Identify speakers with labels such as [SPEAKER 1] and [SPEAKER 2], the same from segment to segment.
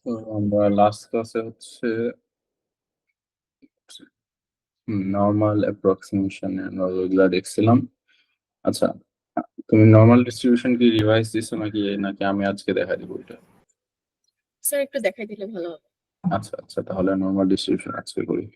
[SPEAKER 1] তো আমরা লাস্ট ক্লাসে হচ্ছে নরমাল অ্যাপ্রক্সিমেশন আমরা ওইগুলা দেখছিলাম। আচ্ছা, তুমি নরমাল ডিস্ট্রিবিউশন কি রিভাইজ দিছো নাকি আমি আজকে দেখাই দিব এটা?
[SPEAKER 2] স্যার একটু দেখাই দিলে ভালো হবে।
[SPEAKER 1] আচ্ছা আচ্ছা, তাহলে নরমাল ডিস্ট্রিবিউশন আজকে করি।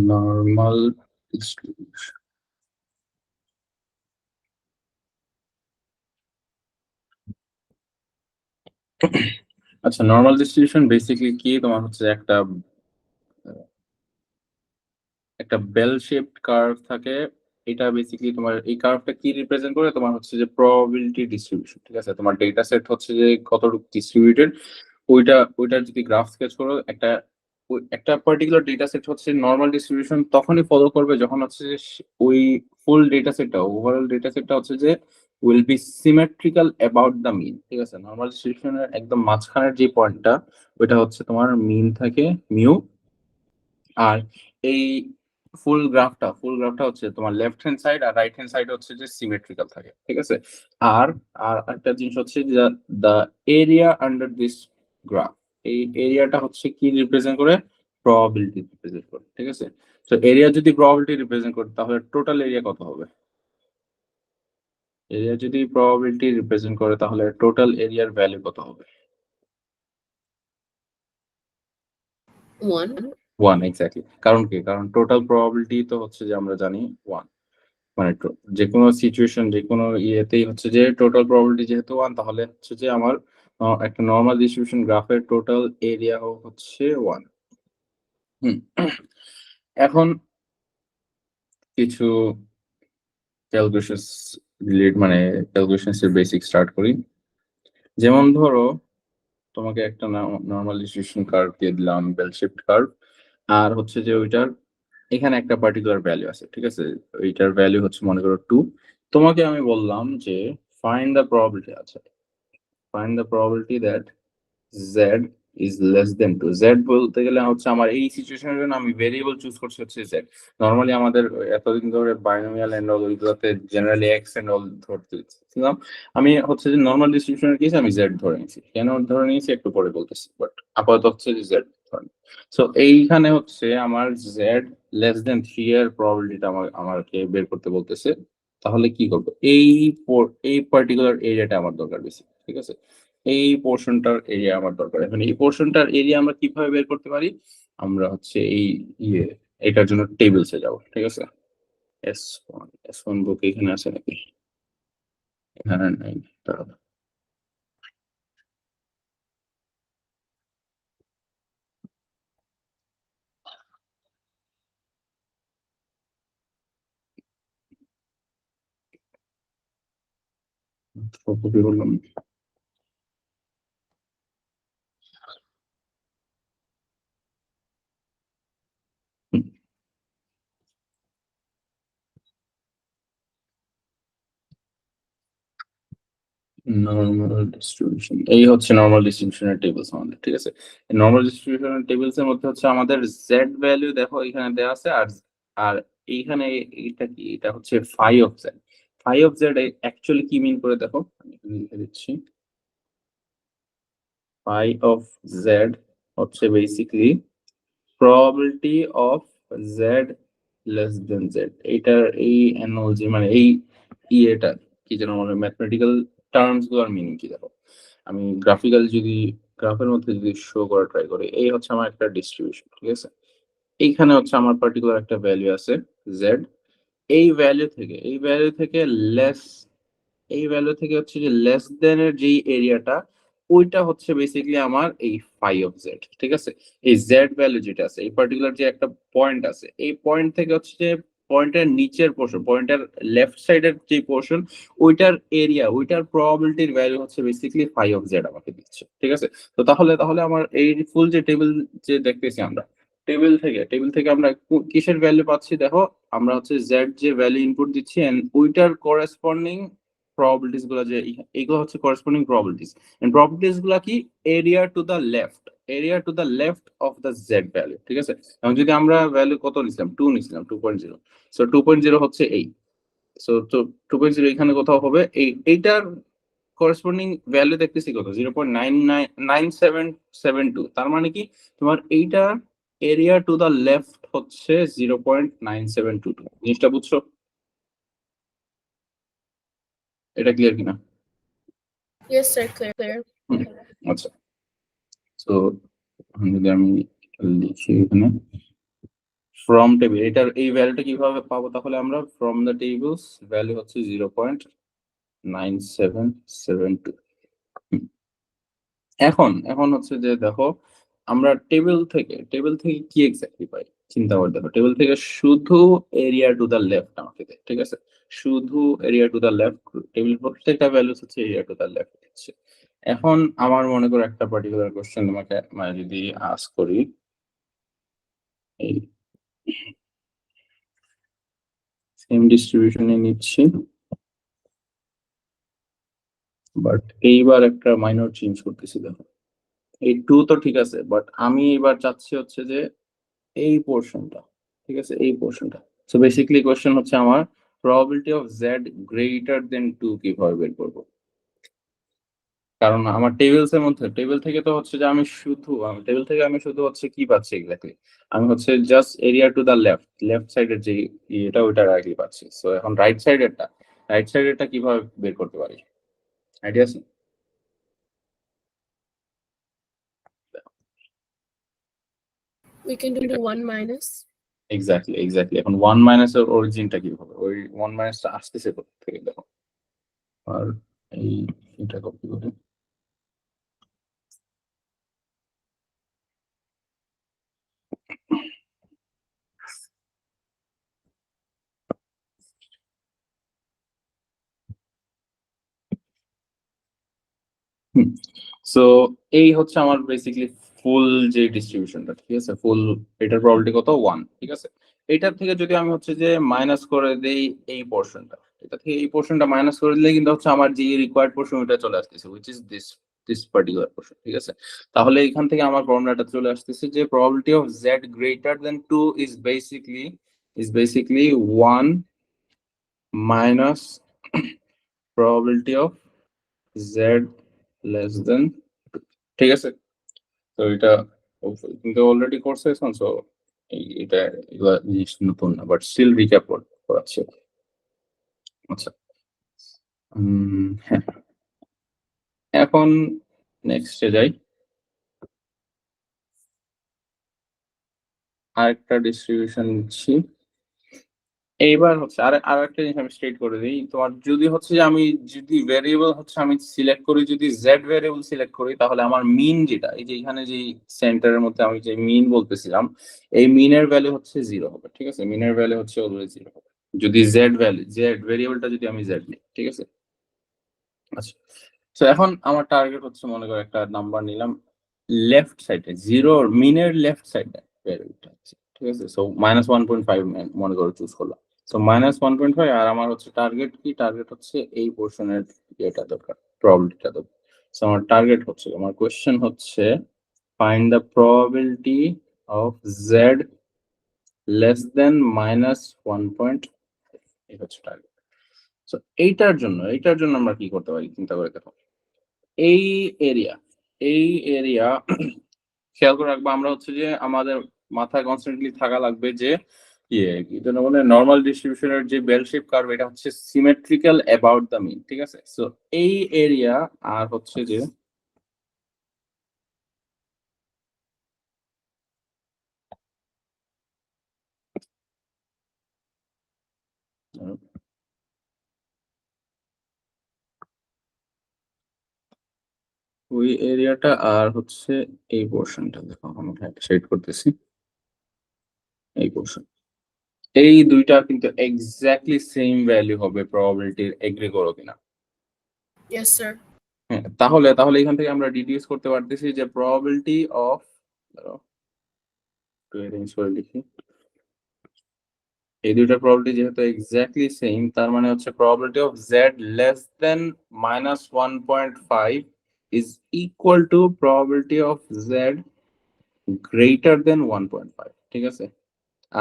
[SPEAKER 1] নরমাল ডিস্ট্রিবিউশন, আচ্ছা নরমাল ডিস্ট্রিবিউশন বেসিক্যালি কি, তোমার হচ্ছে একটা একটা বেল শেপড কার্ভ থাকে। এটা বেসিক্যালি তোমার এই কার্ভটা কি রিপ্রেজেন্ট করে, তোমার হচ্ছে যে প্রবাবিলিটি ডিস্ট্রিবিউশন। ঠিক আছে, তোমার ডেটা সেট হচ্ছে যে কতটুকু ডিস্ট্রিবিউটেড, ওইটার যদি গ্রাফ স্কেচ করো, একটা পার্টিকুলার ডেটা সেট হচ্ছে নরমাল ডিস্ট্রিবিউশন তখনই ফলো করবে যখন হচ্ছে যে ওই ফুল ডেটা সেটটা, ওভারঅল ডেটা সেটটা হচ্ছে যে will be symmetrical about the mean. ঠিক আছে, নরমাল ডিস্ট্রিবিউশনের একদম মাঝখানের যে পয়েন্টটা, ওইটা হচ্ছে তোমার মিন থাকে মিউ। আর এই ফুল গ্রাফটা হচ্ছে তোমার লেফট হ্যান্ড সাইড আর রাইট হ্যান্ড সাইড হচ্ছে যে সিমেট্রিক্যাল থাকে। ঠিক আছে, আর আর একটা জিনিস হচ্ছে যে the area under this graph, এই এরিয়াটা হচ্ছে কি রিপ্রেজেন্ট করে, প্রবাবিলিটি রিপ্রেজেন্ট করে। ঠিক আছে, তো এরিয়া যদি প্রবাবিলিটি রিপ্রেজেন্ট করে তাহলে টোটাল এরিয়া কত হবে? এরিয়া যদি প্রবাবিলিটি রিপ্রেজেন্ট করে তাহলে টোটাল এরিয়ার ভ্যালু কত হবে?
[SPEAKER 2] 1
[SPEAKER 1] ওয়ান, এক্স্যাক্টলি। কারণ কি, কারণ টোটাল প্রবাবিলিটি তো হচ্ছে যে আমরা জানি ওয়ান। মানে যে কোনো সিচুয়েশন, যে কোনো ইয়েতেই হচ্ছে যে টোটাল প্রবাবিলিটি যেহেতু ওয়ান, তাহলে হচ্ছে যে আমার একটা নর্মাল ডিস্ট্রিবিউশন গ্রাফের টোটাল এরিয়া হচ্ছে ওয়ান। এখন কিছু ক্যালকুলেশনস মানে ক্যালকুলেশনস এর বেসিক স্টার্ট করি। যেমন ধরো তোমাকে একটা নর্মাল ডিস্ট্রিবিউশন কার্ভ দিয়ে দিলাম, বেল শেপড কার্ভ, আর হচ্ছে যে ওইটার এখানে একটা পার্টিকুলার ভ্যালু আছে। ঠিক আছে, ওইটার ভ্যালু হচ্ছে মনে করো 2। তোমাকে আমি বললাম যে ফাইন্ড দ্য প্রবাবিলিটি, আচ্ছা find the probability that z is less than 2। z বলতে গেলে হচ্ছে আমার এই সিচুয়েশনের জন্য আমি ভেরিয়েবল চুজ করছি হচ্ছে z। নরমালি আমাদের এতদিন ধরে বাইনোমিয়াল এন্ড অল ওইগুলোতে জেনারেলি x এন্ড অল ধরতে দিচ্ছিলাম। আমি হচ্ছে যে নরমাল ডিস্ট্রিবিউশনের কেসে আমি z ধরে নিয়েছি। কেন ধরে নিয়েছি একটু পরে বলতেছি, বাট আপাতত হচ্ছে যে z ধরে। সো এইখানে হচ্ছে আমার z লেস দেন 3 এর প্রবাবিলিটিটা আমাকে বের করতে বলতেছে। তাহলে কি করবো, এই পার্টিকুলার এরিয়াটা আমার দরকার বেশি। ঠিক আছে, এই পোর্শনটার এরিয়া আমার দরকার। এখন এই পোর্শনটার এরিয়া আমরা কিভাবে বের করতে পারি, আমরা হচ্ছে এই এটার জন্য টেবিলসে যাব। ঠিক আছে, এস ওয়ান বুক এখানে আছে নাকি? এখানে নাই, দাঁড়াও। কপি করলাম। নরমাল ডিস্ট্রিবিউশন, এই হচ্ছে নরমাল ডিস্ট্রিবিউশনের টেবিলস আমাদের। ঠিক আছে, নরমাল ডিস্ট্রিবিউশনের টেবিলস এর মধ্যে হচ্ছে আমাদের জেড ভ্যালু দেখো এখানে দেওয়া আছে, আর আর এইখানে এটা কি, এটা হচ্ছে phi of Z. Phi of Z actually কি মিন করে দেখো, আমি এখানে লিখে দিচ্ছি। phi of z হচ্ছে basically probability of z less than z। এইটার এই অ্যানালজি মানে এই এটা কি যেন, মানে ম্যাথমেটিক্যাল টার্মস গুলোর মিনিং কি দেখো। আমি গ্রাফিক্যাল যদি গ্রাফের মধ্যে যদি শো করা ট্রাই করি, এই হচ্ছে আমার একটা ডিস্ট্রিবিউশন। ঠিক আছে, এইখানে হচ্ছে আমার পার্টিকুলার একটা ভ্যালু আছে z। এই ভ্যালু থেকে লেস, এই ভ্যালু থেকে হচ্ছে যে লেস দেন এর যেই এরিয়াটা, ওইটা হচ্ছে বেসিক্যালি আমার এই ফাই অফ জেড। ঠিক আছে, এই জেড ভ্যালু যেটা আছে, এই পার্টিকুলার যে একটা পয়েন্ট আছে, এই পয়েন্ট থেকে হচ্ছে যে পয়েন্টের নিচের পোর্শন, পয়েন্টের লেফট সাইডের যে পোর্শন, ওইটার এরিয়া, ওইটার প্রবাবিলিটির ভ্যালু হচ্ছে বেসিক্যালি ফাই অফ জেড আমাকে দিচ্ছে। ঠিক আছে, তো তাহলে তাহলে আমার এই ফুল যে টেবিল যে দেখতেছি আমরা, টেবিল থেকে আমরা কিসের ভ্যালু পাচ্ছি দেখো, আমরা হচ্ছে জেড যে ভ্যালু ইনপুট দিচ্ছি এন্ড ওইটার করেসপন্ডিং প্রবাবিলিটিস গুলো, যে এগুলো হচ্ছে করেসপন্ডিং প্রবাবিলিটিস এন্ড প্রবাবিলিটিস গুলো কি, area to the left of the Z value, ঠিক আছে। এবং যদি আমরা ভ্যালু কত নিছিলাম, 2 নিছিলাম, 2.0, সো 2.0 হচ্ছে এই, সো তো 2.0 এখানে কোথাও হবে, এইটার করেসপন্ডিং ভ্যালু দেখতেছি কত, 0.9772, তার মানে কি তোমার এইটা এরিয়া টু দা লেফট হচ্ছে 0.9722। জিনিসটা বুঝছো? এটা ক্লিয়ার কিনা?
[SPEAKER 2] Yes, sir. Clear.
[SPEAKER 1] আচ্ছা, তো যদি আমি লিখি এখানে ফ্রম টেবিল, এটার এই ভ্যালুটা কিভাবে পাবো, তাহলে আমরা ফ্রম দ্য টেবিলস ভ্যালু হচ্ছে 0.9772। এখন হচ্ছে যে দেখো, আমরা টেবিল থেকে কি এক্স্যাক্টলি পাই, চিন্তা করে দেখো, টেবিল থেকে শুধু এরিয়া টু দা লেফট আমাকে দেয়, ঠিক আছে, শুধু area to the left, table প্রত্যেকটা ভ্যালু হচ্ছে এরিয়া টু দা লেফট দিচ্ছে। এখন আমার মনে করো একটা পার্টিকুলার কোশ্চেন তোমাকে মানে যদি আস্ক করি, এই সেম ডিস্ট্রিবিউশনে নিচ্ছি, বাট এইবার একটা মাইনর চেঞ্জ করতেছি, দেখো এই 2 তো ঠিক আছে, বাট আমি এবার চাচ্ছি হচ্ছে যে এই পোর্শনটা, ঠিক আছে, এই পোর্শনটা। সো বেসিক্যালি কোশ্চেন হচ্ছে আমার প্রবাবিলিটি অফ জেড গ্রেটার দেন 2 কিভাবে বের করব, কারণ আমার টেবিলস এর মধ্যে, টেবিল থেকে তো হচ্ছে যে টেবিল থেকে আমি শুধু হচ্ছে কি পাচ্ছি এক্স্যাক্টলি, আমি হচ্ছে just area to the left সাইডের যে এটা ওইটা আগে পাচ্ছি। সো এখন রাইট সাইডেরটা কিভাবে বের করতে পারি, আইডিয়া আছে?
[SPEAKER 2] We can do 1 minus.
[SPEAKER 1] Exactly এখন 1 মাইনাস এর অরিজিনটা কি হবে, ওই 1 মাইনাসটা আসতেছে কোথা থেকে দেখো, আর এই এটা কপি করি, সো এই হচ্ছে আমার বেসিক্যালি ফুল যে ডিস্ট্রিবিউশনটা, ঠিক আছে, ফুল এটার প্রবাবিলিটি কত, 1, ঠিক আছে। এটার থেকে যদি আমি হচ্ছে যে মাইনাস করে দেই এই পোর্শনটা, এটা থেকে এই পোর্শনটা মাইনাস করে দিলে কিন্তু হচ্ছে আমার যে রিকোয়ার্ড পোর্শন ওটা চলে আসতেছে, which is this particular portion, ঠিক আছে। তাহলে এখান থেকে আমার ফর্মুলাটা চলে আসতেছে যে probability of Z greater then 2 is basically 1 minus probability of Z less দেন, ঠিক আছে। তো এটা কিন্তু অলরেডি কোর্স হয়েছেন, সো এটা এগুলা জিনিস নতুন না, বাট স্টিল রিক্যাপ করাচ্ছি। আচ্ছা, হ্যাঁ, এখন নেক্সটে যাই, আরেকটা ডিস্ট্রিবিউশন নিচ্ছি। এইবার হচ্ছে আর একটা জিনিস আমি স্টেট করে দিই, তোমার যদি হচ্ছে যে আমি যদি ভেরিয়েবল হচ্ছে আমি সিলেক্ট করি, যদি জেড ভেরিয়েবল সিলেক্ট করি, তাহলে আমার মিন যেটা, এই যে এখানে যে সেন্টারের মধ্যে আমি যে মিন বলতেছিলাম, এই মিনের ভ্যালু হচ্ছে 0 হবে, ঠিক আছে, মিনের ভ্যালু হচ্ছে অলওয়েজ 0 হবে যদি জেড ভেরিয়েবলটা যদি আমি জেড নিই, ঠিক আছে। আচ্ছা, তো এখন আমার টার্গেট হচ্ছে, মনে করো একটা নাম্বার নিলাম, লেফট সাইডে জিরোর মিনের লেফট সাইডে ভ্যালুটা আছে, ঠিক আছে। সো -1.5 মনে করো চুজ করলাম, সো -1.5, আর আমার হচ্ছে টার্গেট কি, টার্গেট হচ্ছে এই পোর্শনের এটা দরকার, প্রবাবিলিটিটা দরকার। সো আমার টার্গেট হচ্ছে, আমার কোশ্চেন হচ্ছে find the probability of Z less দেন -1.5, এই হচ্ছে টার্গেট। সো এইটার জন্য আমরা কি করতে পারি, চিন্তা করে দেখো, এই এরিয়া এই এরিয়া খেয়াল করে রাখবো, আমরা হচ্ছে যে আমাদের মাথায় কনস্ট্যান্টলি থাকা লাগবে যে কি যেন বলে, নর্মাল ডিস্ট্রিবিউশনের যে বেল শেপ কার্ভ, এটা হচ্ছে সিমেট্রিক্যাল অ্যাবাউট দ্য মিন, ঠিক আছে। সো এই এরিয়া আর হচ্ছে যে ওই এরিয়াটা আর হচ্ছে এই পোর্শনটা, দেখো আমি শেড করতেছি, এই পোর্শন, এই দুইটা কিন্তু এক্স্যাক্টলি সেম ভ্যালু হবে প্রবাবিলিটির, এগ্রি করো কিনা?
[SPEAKER 2] Yes, sir.
[SPEAKER 1] হ্যাঁ, তাহলে তাহলে এখান থেকে আমরা ডিডিউস করতে পারতেছি যে প্রবাবিলিটি অফ একটু অ্যারেঞ্জ করে লিখি। এই দুইটার প্রবাবিলিটি যেহেতু এক্স্যাক্টলি সেম, তার মানে হচ্ছে probability of z less than -1.5 is equal two probability of z greater than 1.5। ঠিক আছে,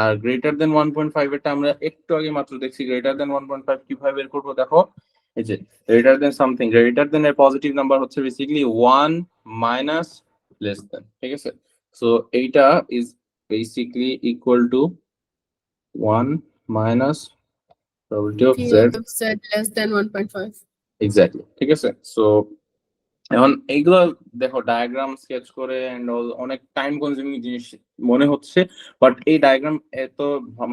[SPEAKER 1] আর গ্রেটার দেন 1.5 এটা আমরা একটু আগে মাত্র দেখছি। গ্রেটার দেন 1.5 কিভাবে বের করবো দেখো, এই যে greater than something, greater than এর পজিটিভ নাম্বার হচ্ছে বেসিক্যালি 1 মাইনাস লেস দেন। ঠিক আছে, সো এইটা is basically equal to 1 minus probability of
[SPEAKER 2] P
[SPEAKER 1] z
[SPEAKER 2] of Z less than 1.5.
[SPEAKER 1] Exactly. ঠিক আছে, সো এখন এইগুলো দেখো ডায়াগ্রাম স্কেচ করে and অনেক টাইম কনজিউমিং জিনিস মনে হচ্ছে, বাট এই ডায়াগ্রাম এত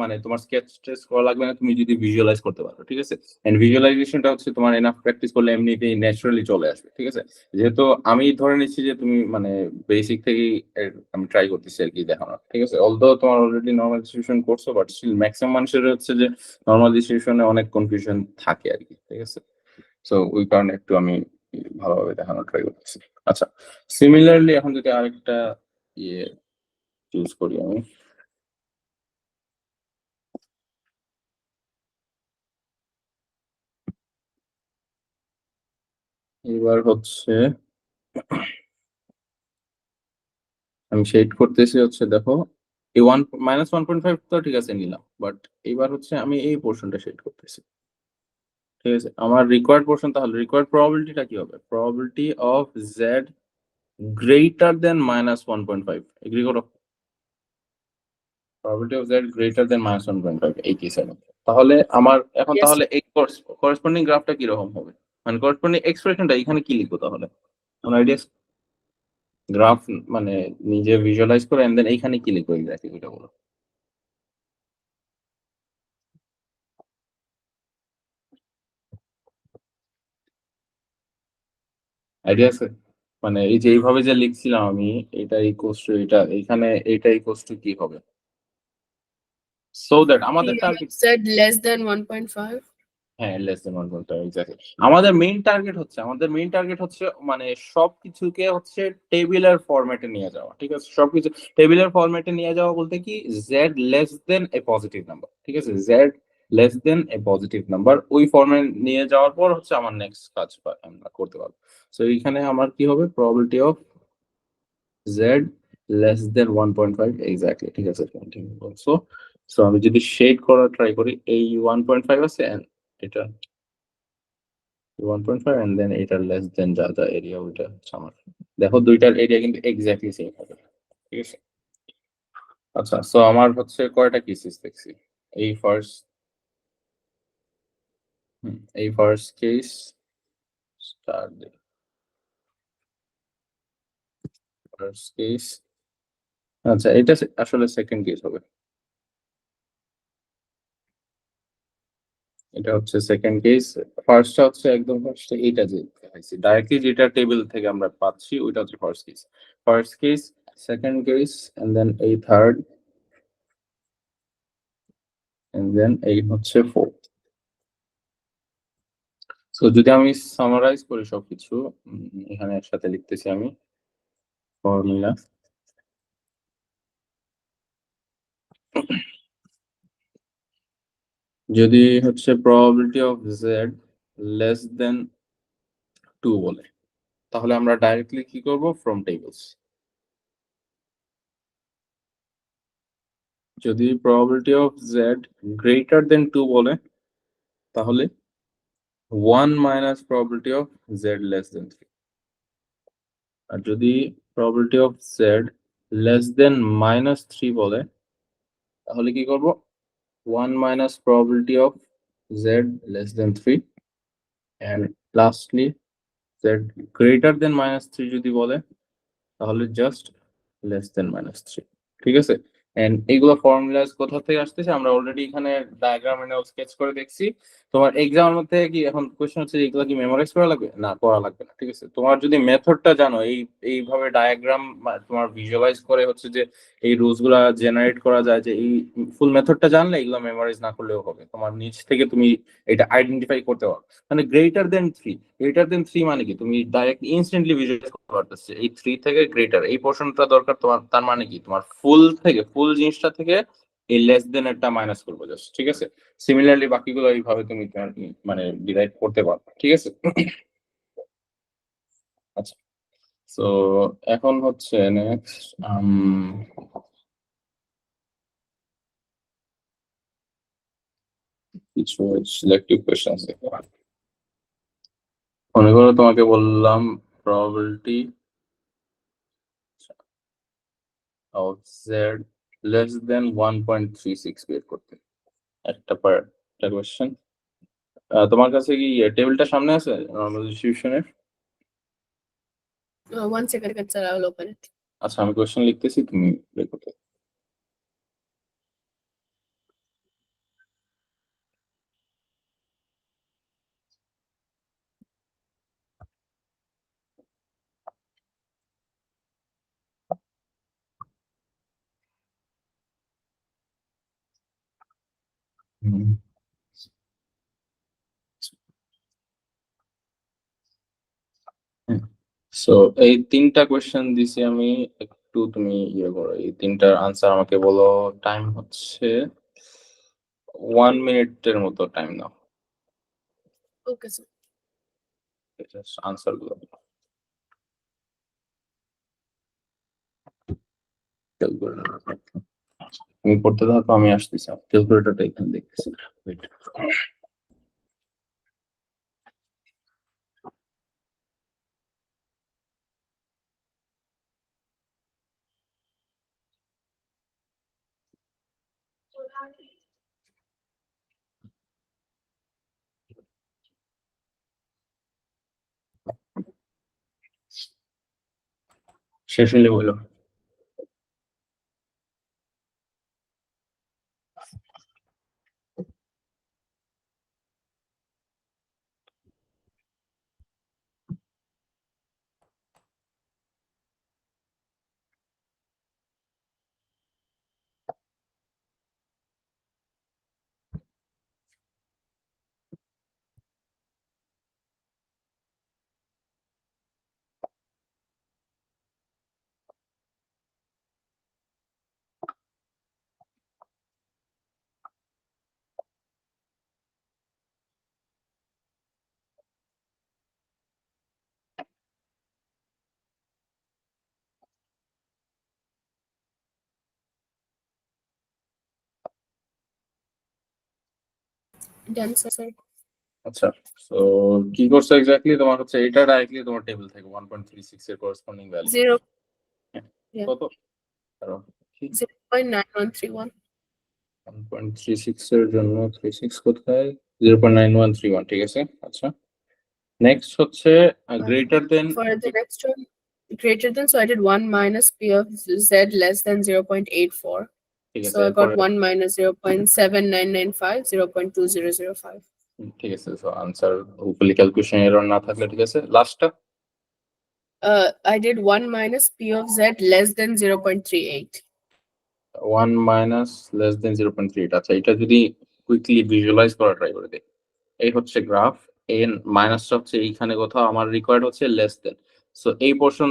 [SPEAKER 1] মানে তোমার স্কেচ টেস্ট করা লাগবে না, তুমি যদি ভিজুয়ালাইজ করতে পারো। ঠিক আছে, এন্ড ভিজুয়ালাইজেশনটা হচ্ছে তোমার এনাফ প্র্যাকটিস করলে এমনিতেই ন্যাচারালি চলে আসবে। ঠিক আছে, যেহেতু আমি ধরে নিচ্ছি যে তুমি মানে বেসিক থেকেই আমি ট্রাই করতেছি আর কি দেখানোর। ঠিক আছে, অলদো তোমার অলরেডি নর্মাল ডিস্ট্রিবিউশন করছো, বাট স্টিল ম্যাক্সিমাম মানুষের হচ্ছে যে নর্মাল ডিস্ট্রিবিউশনে অনেক কনফিউশন থাকে আর কি। ঠিক আছে, সো ওই কারণে একটু আমি ভালোভাবে দেখানোর ট্রাই করতেছি। আচ্ছা, সিমিলারলি এখন যদি আরেকটা ইয়ে চুজ করি আমি, এবার হচ্ছে আমি শেড করতেছি হচ্ছে দেখো এই -1.5 তো ঠিক আছে নিলাম, বাট এবার হচ্ছে আমি এই পোর্শনটা শেড করতেছি। ঠিক আছে, আমার রিকোয়ার্ড পোর্শন, তাহলে রিকোয়ার্ড প্রবাবিলিটিটা কি হবে? Probability of z greater than -1.5, agree করো? Probability of z greater than -1.5 এই কেসের মধ্যে, তাহলে আমার এখন
[SPEAKER 2] Yes.
[SPEAKER 1] তাহলে এই করেসপন্ডিং গ্রাফটা কি রকম হবে, মানে করেসপন্ডিং এক্সপ্রেশনটা এখানে কি লিখবো তাহলে? কোন আইডিয়া? গ্রাফ মানে নিজে ভিজুয়ালাইজ করে এন্ড দেন এইখানে কি লিখবো এক্স্যাক্টলি ওটা বলো। আইডিয়া আছে? মানে এই যে এইভাবে যে লিখছিলাম আমি, এটা ইকুয়ালস টু এটা, এখানে এটা ইকুয়ালস টু কি হবে? সো দ্যাট আমাদের
[SPEAKER 2] P
[SPEAKER 1] target,
[SPEAKER 2] of Z less than 1.5.
[SPEAKER 1] হ্যাঁ লেস দেন 1.5 এক্স্যাক্টলি। আমাদের মেইন টার্গেট হচ্ছে মানে সবকিছুকে হচ্ছে টেবিলের ফরম্যাটে নিয়ে যাওয়া। ঠিক আছে, সবকিছু টেবিলের ফরম্যাটে নিয়ে যাওয়া বলতে কি, z লেস দেন এ পজিটিভ নাম্বার। ঠিক আছে, z লেস দেন এ পজিটিভ নাম্বার, ওই ফরম্যাট নিয়ে যাওয়ার পর হচ্ছে আমার নেক্সট কাজ আমরা করতে পারবো। সো এইখানে আমার কি হবে, probability of z less than 1.5 exactly. ঠিক আছে, সো সো আমি যদি শেড করার ট্রাই করি, এই 1.5 আছে and এটা 1.5 and then এটার লেস দেন যা যা এরিয়া ওইটা হচ্ছে আমার, দেখো দুইটার এরিয়া কিন্তু এক্স্যাক্টলি সেম হবে। ঠিক আছে, আচ্ছা সো আমার হচ্ছে কয়টা কেসেস দেখছি, এই ফার্স্ট এই first case star first case. আচ্ছা, এটা আসলে সেকেন্ড কেস হবে, এটা হচ্ছে সেকেন্ড কেস। ফার্স্টটা হচ্ছে একদম ফার্স্টে এইটা যে দেখাইছি ডাইরেক্টলি, যেটা টেবিল থেকে আমরা পাচ্ছি ওইটা হচ্ছে first case, second case and then এই থার্ড এন্ড দেন এই হচ্ছে ফোর্থ। তো যদি আমি সামারাইজ করি সবকিছু, এখানে একসাথে লিখতেছি আমি ফর্মুলা। যদি হচ্ছে probability of z less than 2 বলে, তাহলে আমরা ডাইরেক্টলি কি করব, ফ্রম টেবলস। যদি প্রবাবিলিটি অফ z গ্রেটার দেন 2 বলে, তাহলে 1 minus probability of z less than 3। আর যদি probability of z less than -3 বলে, তাহলে কি করব, 1 minus probability of z less than 3 and lastly z greater than -3 যদি বলে, তাহলে জাস্ট লেস দেন -3। ঠিক আছে, এন্ড এইগুলো ফর্মুলাস কোথা থেকে আসতেছে আমরা অলরেডি এখানে ডায়াগ্রাম এনে স্কেচ করে দেখছি। তোমার এক্সামের মধ্যে কি এখন কোশ্চেন হচ্ছে এগুলো কি মেমোরাইজ করা লাগবে? না, করা লাগবে না। ঠিক আছে, তোমার যদি মেথডটা জানো, এইভাবে ডায়াগ্রাম তোমার ভিজুয়ালাইজ করে হচ্ছে যে এই রুলস গুলা জেনারেট করা যায়, যে এই ফুল মেথডটা জানলে এগুলো মেমোরাইজ না করলেও হবে, তোমার নিজ থেকে তুমি এটা আইডেন্টিফাই করতে পারো। মানে গ্রেটার দেন 3 মানে কি, তুমি ডাইরেক্ট ইনস্ট্যান্টলি ভিজুয়ালাইজ করতে পারতেছো এই 3 থেকে গ্রেটার এই পোর্শনটা দরকার তোমার, তার মানে কি তোমার ফুল মূল জিনিসটা থেকে এই লেস দেন এরটা মাইনাস করবো জাস্ট, ঠিক আছে? সিমিলারলি বাকিগুলো এইভাবে তুমি মানে ডিরাইভ করতে পারো, ঠিক আছে? আচ্ছা, তো এখন হচ্ছে নেক্সট কিছু সিলেক্টিভ কোয়েশ্চেন মনে করো তোমাকে বললাম প্রবাবিলিটি অফ জেড লেস দেন 1.36 বের করতে, একটা কোয়েশ্চেন। তোমার কাছে কি টেবিলটা সামনে আছে normal ডিস্ট্রিবিউশনের?
[SPEAKER 2] 1 second, sir. I will open it.
[SPEAKER 1] আচ্ছা, আমি কোয়েশ্চেন লিখতেছি, তুমি বের করতে। সো এই তিনটা কোয়েশ্চেন দিছি আমি, একটু তুমি ইয়ে করো, এই তিনটার আনসার আমাকে বলো। টাইম হচ্ছে 1 মিনিটের মতো টাইম নাও,
[SPEAKER 2] Okay, sir.
[SPEAKER 1] আনসার গুলো তুমি পড়তে থাকো, আমি আসতেছি, ক্যালকুলেটরটা এখানে দেখতেছি। Wait. শেষ হলে বলো।
[SPEAKER 2] Done, sir.
[SPEAKER 1] আচ্ছা, তো কি করছো এক্স্যাক্টলি? তোমার হচ্ছে এটা ডাইরেক্টলি তোমার টেবিল থেকে 1.36 এর করেসপন্ডিং ভ্যালু
[SPEAKER 2] 0.
[SPEAKER 1] হ্যাঁ,
[SPEAKER 2] Yeah.
[SPEAKER 1] কত? কারণ
[SPEAKER 2] 0.9131.
[SPEAKER 1] 1.36 এর জন্য 36 কোথায়? 0.9131, ঠিক আছে। আচ্ছা, নেক্সট হচ্ছে greater than.
[SPEAKER 2] For the next one, greater than, so I did 1 minus P of Z less than 0.84.
[SPEAKER 1] ঠিক আছে,
[SPEAKER 2] So I got
[SPEAKER 1] এরপরে
[SPEAKER 2] 1 minus 0.7995, 0.2005.
[SPEAKER 1] ঠিক আছে, so answer hopefully calculation error না থাকলে ঠিক আছে। লাস্টটা
[SPEAKER 2] I did 1 minus P of Z less than 0.38.
[SPEAKER 1] 1 minus less দেন 0.38। আচ্ছা, এটা যদি কুইকলি ভিজুয়ালাইজ করা ট্রাই করে দিই, এই হচ্ছে গ্রাফ, এন মাইনাসটা হচ্ছে এইখানে কোথাও, আমার রিকোয়ার্ড হচ্ছে লেস দেন, সো এই পোর্শন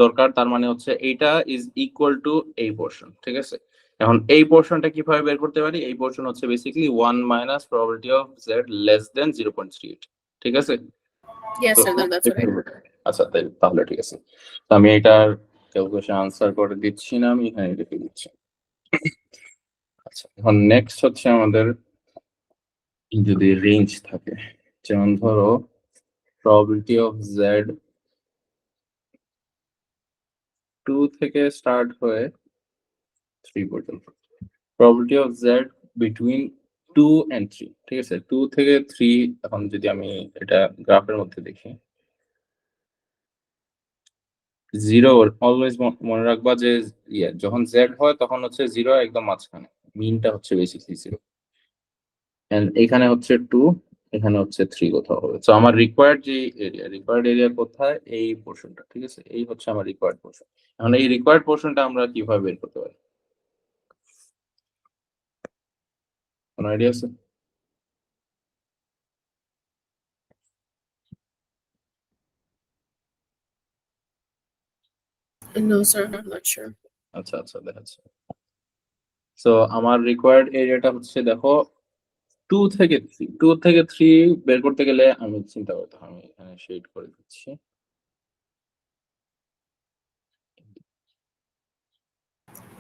[SPEAKER 1] দরকার, তার মানে হচ্ছে এইটা ইজ ইকুয়াল টু এই পোর্শন, ঠিক আছে। এখন এই পোর্শনটা কিভাবে বের করতে পারি? এই পোর্শন হচ্ছে basically 1 minus probability of Z less দেন 0.38, ঠিক আছে।
[SPEAKER 2] Yes,
[SPEAKER 1] তো
[SPEAKER 2] sir, that's what I did.
[SPEAKER 1] আচ্ছা, তাহলে ঠিক আছে, তো আমি এটার ক্যালকুলেশন আনসার করে দিচ্ছি না, আমি এখানে লিখে দিচ্ছি। আচ্ছা, এখন নেক্সট হচ্ছে আমাদের যদি রেঞ্জ থাকে, যেমন ধরো প্রবাবিলিটি অফ জেড 2 থেকে স্টার্ট হয়ে 3 পর্যন্ত, probability of Z between 2 and 3, ঠিক আছে। 2 থেকে 3, এখন যদি আমি এটা গ্রাফের মধ্যে দেখি, 0 অলওয়েজ মনে রাখবা যে যখন জেড হয় তখন হচ্ছে 0 একদম মাঝখানে, মিনটা হচ্ছে বেসিক্যালি 0, এন্ড এখানে হচ্ছে 2, এখানে হচ্ছে 3 কোথাও হবে। সো আমার রিকোয়ার্ড এরিয়া কোথায়? এই পোর্শনটা, ঠিক আছে, এই হচ্ছে আমার রিকোয়ার্ড পোর্শন। এখন এই রিকোয়ার্ড পোর্শনটা আমরা কিভাবে বের করতে পারি? কোনো আইডিয়া আছে?
[SPEAKER 2] No, sir, I'm not sure.
[SPEAKER 1] আচ্ছা আচ্ছা, দেখাচ্ছি। সো আমার রিকোয়ার্ড এরিয়াটা হচ্ছে দেখো 2 থেকে 3, 2 থেকে 3 বের করতে গেলে আমি চিন্তা করতে হবে, আমি এখানে শেড করে দিচ্ছি।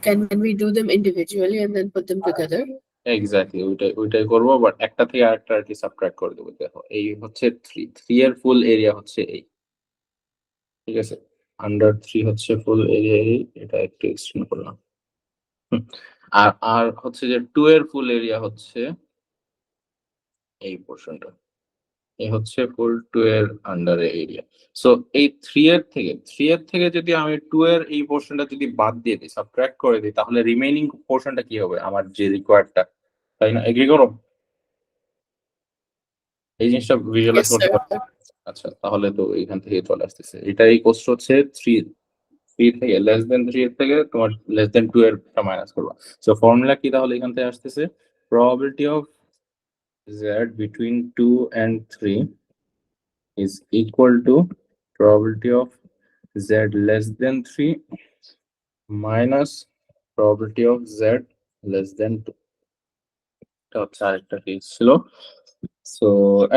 [SPEAKER 2] Can we do them individually and then put them together?
[SPEAKER 1] Exactly ওইটাই করবো, বাট একটা থেকে আরেকটা আর কি সাবট্রাক্ট করে দেবো। দেখো এই হচ্ছে 3 এর ফুল এরিয়া হচ্ছে এই, ঠিক আছে? আন্ডার 3 হচ্ছে ফুল এরিয়া এই, এটা একটু এক্সটেন্ড করলাম। আর হচ্ছে যে 2 এর ফুল এরিয়া হচ্ছে এই পোরশনটা, এই হচ্ছে ফুল 2 এর আন্ডার এরিয়া। সো এই 3 এর থেকে যদি আমি 2 এর এই পোরশনটা যদি বাদ দিয়ে দিই, সাবট্রাক্ট করে দিই, তাহলে রিমেইনিং পোরশনটা কি হবে? আমার যে রিকোয়ার্ডটা, তাই না? এগ্রি করো? এই জিনিসটা ভিজুয়ালাইজ
[SPEAKER 2] Yes,
[SPEAKER 1] করতে
[SPEAKER 2] sir.
[SPEAKER 1] পারবে? আচ্ছা, তাহলে তো এইখান থেকে চলে আসতেছে। এটাই কোস্ট হচ্ছে 3 থেকে লেস দেন 3 এর থেকে তোমার লেস দেন 2 এরটা মাইনাস করবা। সো ফর্মুলা কি তাহলে এখান থেকে আসতেছে? Probability of z between 2 and 3 is equal to probability of z less than 3 minus probability of z less than 2. এটা হচ্ছে আরেকটা কেস ছিল। সো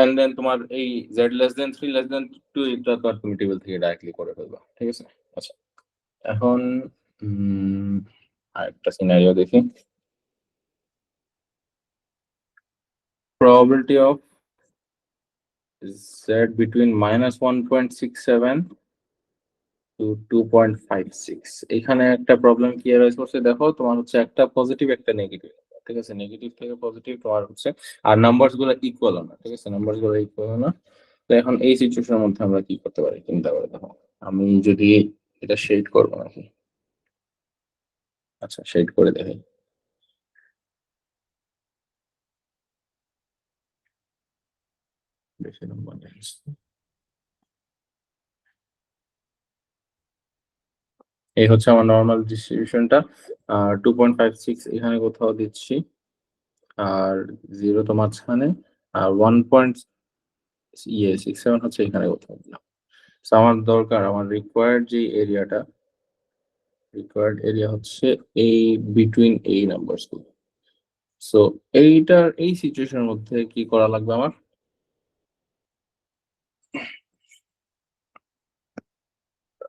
[SPEAKER 1] এন্ড দেন তোমার এই z less than 3 less than 2 এটা তো আর তুমি টেবিল থেকে ডাইরেক্টলি করে ফেলবা, ঠিক আছে? আচ্ছা, এখন আরেকটা সিনারিও দেখি। probability of z between minus 1.67 to 2.56, এখানে একটা প্রবলেম কি অ্যারাইজ করছে দেখো, তোমার হচ্ছে একটা পজিটিভ একটা নেগেটিভ, ঠিক আছে? নেগেটিভ থেকে পজিটিভ তোমার হচ্ছে, আর নাম্বারস গুলো ইকুয়াল না, ঠিক আছে? নাম্বারস গুলো ইকুয়াল না। তো এখন এই সিচুয়েশনের মধ্যে আমরা কি করতে পারি চিন্তা করে দেখো। আমি যদি এটা শেড করবো নাকি, আচ্ছা শেড করে দেখি। বেশি নাম্বার নেই। এই হচ্ছে আমার নর্মাল ডিস্ট্রিবিউশনটা, 2.56 এখানে কোথাও দিচ্ছি, আর 0 তো মাঝখানে, আর 1.67 হচ্ছে এখানে কোথাও দিলাম। So আমার দরকার, আমার রিকোয়ার্ড এরিয়া হচ্ছে এই বিটুইন এই নাম্বারস গুলো। সো এইটার এই সিচুয়েশনের মধ্যে কি করা লাগবে আমার?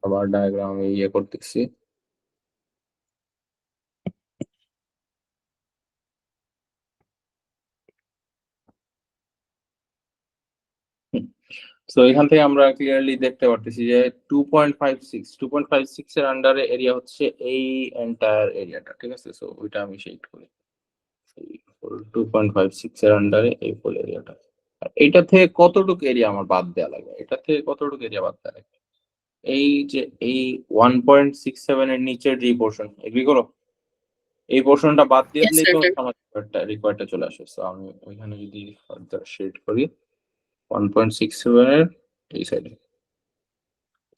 [SPEAKER 1] আবার ডায়াগ্রাম আমি ইয়ে করতেছি। সো এখান থেকে আমরা ক্লিয়ারলি দেখতে পারতেছি যে 2.56 এর আন্ডারে এরিয়া হচ্ছে এই এন্টায়ার এরিয়াটা, ঠিক আছে? সো ওইটা আমি শেড করি। 2.56 এর আন্ডারে এই ফুল এরিয়াটা। আর এইটা থেকে কতটুকু এরিয়া আমার বাদ দেওয়া লাগবে? এটা থেকে কতটুকু এরিয়া বাদ দেওয়া লাগবে? এই যে এই 1.67 এর নিচের যে পোর্শন, এগ্রি করো? এই পোর্শনটা বাদ দিয়ে
[SPEAKER 2] Yes,
[SPEAKER 1] দিলেই
[SPEAKER 2] sir.
[SPEAKER 1] তো আমার রিকোয়ার্ডটা চলে আসে। সো আমি ওইখানে যদি ফার্দার শেড করি 1.67 এর এই সাইডে,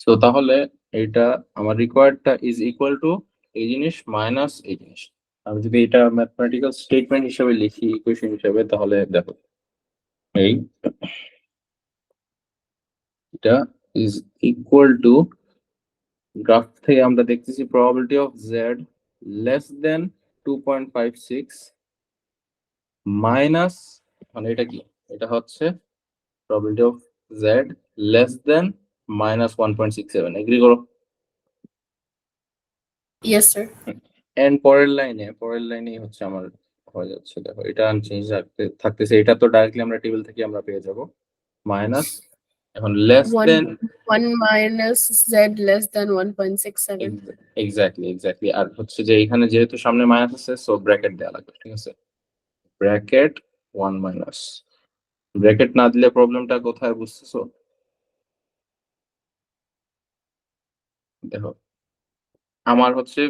[SPEAKER 1] সো তাহলে এইটা আমার রিকোয়ার্ডটা ইজ ইকুয়াল টু এই জিনিস মাইনাস এই জিনিস। আমি যদি এটা ম্যাথমেটিক্যাল স্টেটমেন্ট হিসেবে লিখি, ইকুয়েশন হিসেবে, তাহলে দেখো এই এটা ইজ ইকুয়াল টু, গ্রাফ থেকে আমরা দেখতেছি probability of Z less than 2.56 minus, মানে এটা কি? এটা হচ্ছে probability of Z less than minus 1.67, agree করো?
[SPEAKER 2] Yes, sir.
[SPEAKER 1] এন্ড পরের লাইনে হচ্ছে আমার হয়ে যাচ্ছে, দেখো এটা আনচেঞ্জ থাকতেছে। এটা তো ডাইরেক্টলি আমরা টেবিল থেকে আমরা পেয়ে যাব, মাইনাস এখন less than,
[SPEAKER 2] 1 minus z less than 1.67.
[SPEAKER 1] Exactly. আর হচ্ছে যে এখানে যেহেতু সামনে মাইনাস আছে, সো ব্র্যাকেট দেওয়া লাগবে, ঠিক আছে? ব্র্যাকেট 1 মাইনাস, ব্র্যাকেট না দিলে প্রবলেমটা কোথায় বুঝতেছো? দেখো আমার হচ্ছে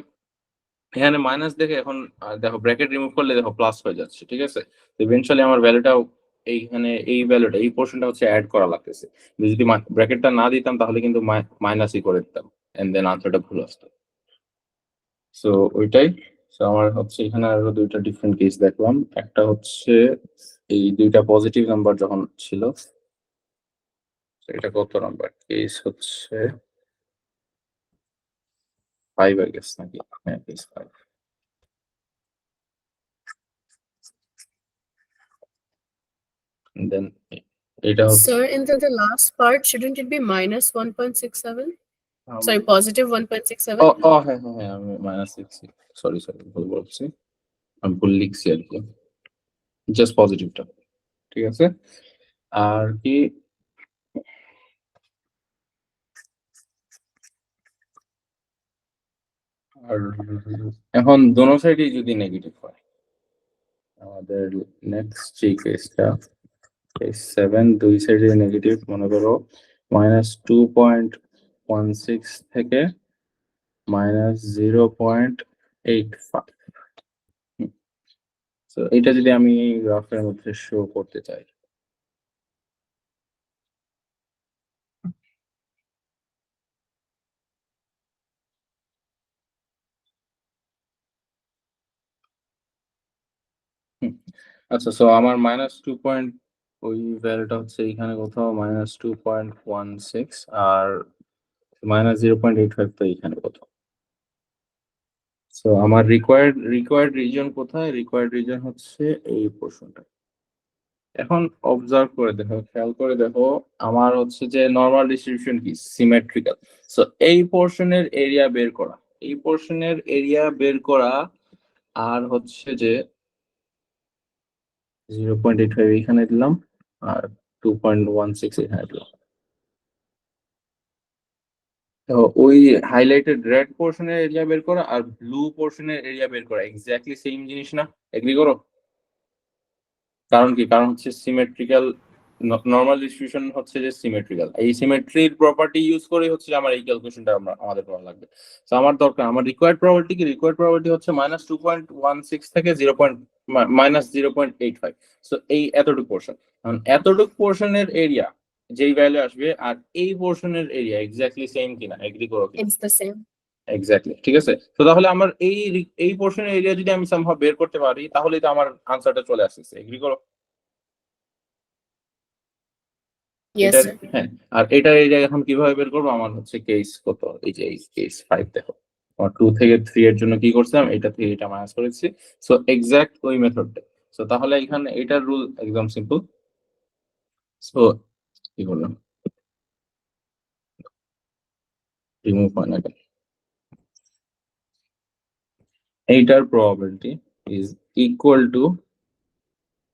[SPEAKER 1] এখানে মাইনাস দেখে এখন দেখো ব্র্যাকেট রিমুভ করলে দেখো প্লাস হয়ে যাচ্ছে, ঠিক আছে? তো ইভেনচুয়ালি আমার ভ্যালুটাও এইখানে এই ভ্যালুটা এই পোর্শনটা হচ্ছে অ্যাড করা লাগতেছে। যদি ব্র্যাকেটটা না দিতাম তাহলে কিন্তু মাইনাসই করে দিতাম, এন্ড দেন আনসারটা ভুল আসতো। সো ওইটাই। সো আমার হচ্ছে এখানে আরো দুইটা ডিফারেন্ট কেস দেখলাম। একটা হচ্ছে এই দুইটা পজিটিভ নাম্বার যখন ছিল, তো এটা কত নাম্বার কেস? হচ্ছে 5 আই গেস নাকি? হ্যাঁ কেস 5। দেন এটা হচ্ছে
[SPEAKER 2] Sir, in the last part, shouldn't it be minus 1.67? Sorry, positive 1.67.
[SPEAKER 1] ও হ্যাঁ হ্যাঁ হ্যাঁ আমি মাইনাস লিখছি, সরি ভুল বলছি, আমি ভুল লিখছি আর কি, জাস্ট পজিটিভটা, ঠিক আছে। আর কি আর এখন দোনো সাইডই যদি নেগেটিভ হয়, আমাদের নেক্সট যে কেসটা কেস 7, দুই সাইডে নেগেটিভ, মনে করো -2.16 থেকে -0.85। তো এটা যদি আমি গ্রাফের মধ্যে শো করতে চাই, আচ্ছা সো আমার -2. ওই ভ্যালুটা হচ্ছে এখানে কোথাও -2.16 আর -0.85 তো এখানে কোথাও। সো আমার রিকোয়ার্ড রিজন কোথায়? রিকোয়ার্ড রিজন হচ্ছে এই পোর্শনটা। এখন অবজার্ভ করে দেখো, খেয়াল করে দেখো, আমার হচ্ছে যে নরমাল ডিস্ট্রিবিউশন কি সিমেট্রিক্যাল। সো এই পোর্শনের এরিয়া বের করা, এই পোর্শনের এরিয়া বের করা, আর হচ্ছে যে 0.85 এখানে দিলাম আর 2.16 এখানে দিলাম। তো ওই হাইলাইটেড রেড পোর্শনের এরিয়া বের করা আর ব্লু পোর্শনের এরিয়া বের করা এক্স্যাক্টলি সেম জিনিস না? এগ্রি করো? কারণ কি? কারণ হচ্ছে সিমেট্রিক্যাল, নরমাল ডিস্ট্রিবিউশন হচ্ছে যে সিমেট্রিক্যাল, এই সিমেট্রির প্রপার্টি ইউজ করে হচ্ছে আমার এই ক্যালকুলেশনটা আমাদের করা লাগবে। তো আমার দরকার, আমার রিকোয়ার্ড প্রবাবিলিটি কি? রিকোয়ার্ড প্রবাবিলিটি হচ্ছে -2.16 থেকে -0.85। সো এই এতটুকু পোর্শন, কারণ এতটুকু পোর্শনের এরিয়া যেই ভ্যালু আসবে আর এই পোর্শনের এরিয়া এক্স্যাক্টলি সেম কিনা, এগ্রি করো কি?
[SPEAKER 2] It's the same.
[SPEAKER 1] এক্স্যাক্টলি, ঠিক আছে। তো তাহলে আমার এই পোর্শনের এরিয়া যদি আমি সামহাউ বের করতে পারি, তাহলেই তো আমার আনসারটা চলে আসছে, এগ্রি করো?
[SPEAKER 2] Yes,
[SPEAKER 1] এটার
[SPEAKER 2] sir.
[SPEAKER 1] হ্যাঁ, আর এটার এরিয়া এখন কিভাবে বের করবো? আমার হচ্ছে কেস কত, এই যে এই কেস 5 দেখো, আমার 2 থেকে 3 এর জন্য কি করছিলাম, এটা থেকে এটা মাইনাস করেছি। সো এক্সাক্ট ওই মেথডটা। সো তাহলে এখানে এটার রুল একদম সিম্পল। সো কি করলাম, রিমুভ হয় না কেন? এইটার probability is equal two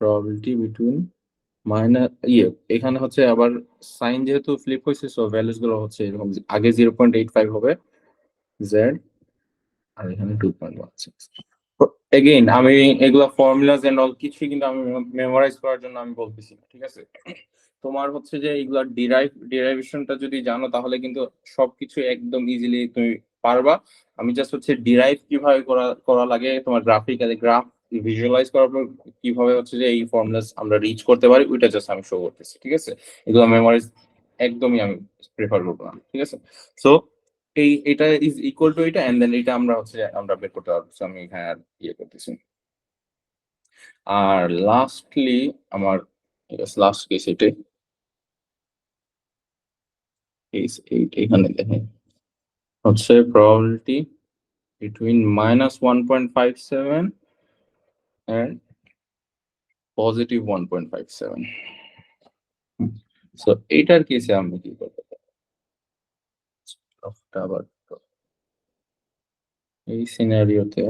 [SPEAKER 1] probability between minus এখানে হচ্ছে আবার সাইন যেহেতু ফ্লিপ হয়েছে, সো ভ্যালুস গুলো হচ্ছে এরকম, আগে 0.85 হবে জেড, আর এখানে 2.16। এগেইন আমি এগুলা ফর্মুলাস এন্ড অল কিছুই কিন্তু আমি মেমোরাইজ করার জন্য আমি বলতেছি না, ঠিক আছে। তোমার হচ্ছে যে এইগুলা ডিরাইভেশনটা যদি জানো তাহলে কিন্তু সবকিছু একদম ইজিলি তুমি পারবা। আমি জাস্ট হচ্ছে ডিরাইভ কিভাবে করা লাগে, তোমার গ্রাফিক্যালি গ্রাফ ভিজুয়ালাইজ করার পর কিভাবে হচ্ছে যে এই ফর্মুলাস আমরা রিচ করতে পারি, ওইটা জাস্ট আমি শো করতেছি, ঠিক আছে। এগুলো মেমোরাইজ একদমই আমি প্রেফার করবো না, ঠিক আছে। সো এটা ইজ ইকুয়াল টু এটা, এন্ড দেন এটা আমরা হচ্ছে আমরা বের করতে পারবো। So আমি এখানে আর ইয়ে করতেছি। আর লাস্টলি আমার লাস্ট কেস এটাই, কেস 8 এখানে দেখেন হচ্ছে প্রবাবিলিটি বিটুইন -1.57 and +1.57। সো এইটার কেসে আমি কি করতে পারি? আবার এই সিনারিওতে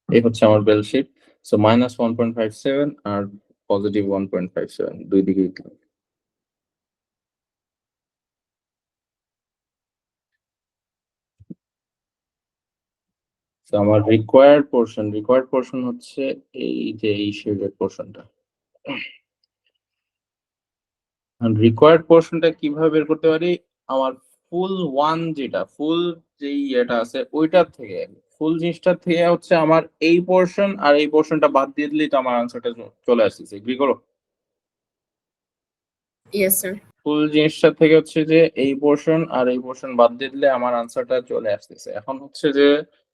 [SPEAKER 1] এই হচ্ছে আমার বেল শিট। সো -1.57 আর +1.57 দুই দিকেই। তো আমার রিকোয়ার্ড পোর্শন হচ্ছে এই যে এই শেডের পোর্শনটা। রিকোয়ার্ড পোর্শনটা কিভাবে বের করতে পারি? আমার ফুল ওয়ান যেটা ফুল যেই ইয়েটা আছে ওইটার থেকে, ফুল জিনিসটার থেকে হচ্ছে আমার এই পোর্শন আর এই পোর্শনটা বাদ দিয়ে দিলেই তো আমার আনসারটা চলে আসছে, এগ্রি করো?
[SPEAKER 2] Yes, sir.
[SPEAKER 1] ফুল জিনিসটা থেকে হচ্ছে যে এই পোর্শন আর এই পোর্শন বাদ দিয়ে দিলে আমার আনসারটা চলে আসতেছে। এখন হচ্ছে যে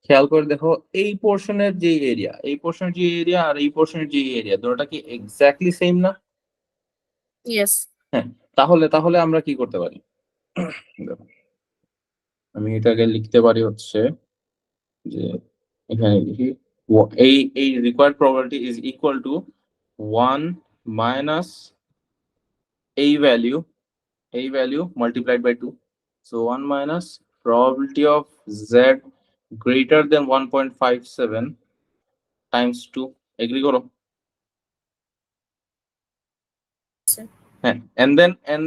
[SPEAKER 1] খেয়াল করে দেখো, এই পোর্শনের যে এরিয়া, এই পোর্শনের যে এরিয়া আর এই পোর্শনের যে এরিয়া, দুটোটা কি এক্স্যাক্টলি সেম না?
[SPEAKER 2] Yes.
[SPEAKER 1] হ্যাঁ, তাহলে তাহলে আমরা কি করতে পারি? দেখো, আমি এটাকে লিখতে পারি হচ্ছে যে এখানে লিখি এই required probability is equal to 1 minus এই value multiplied by 2. So 1 minus probability of z greater than 1.57 times 2. Agree করো?
[SPEAKER 2] Sir.
[SPEAKER 1] হ্যাঁ, and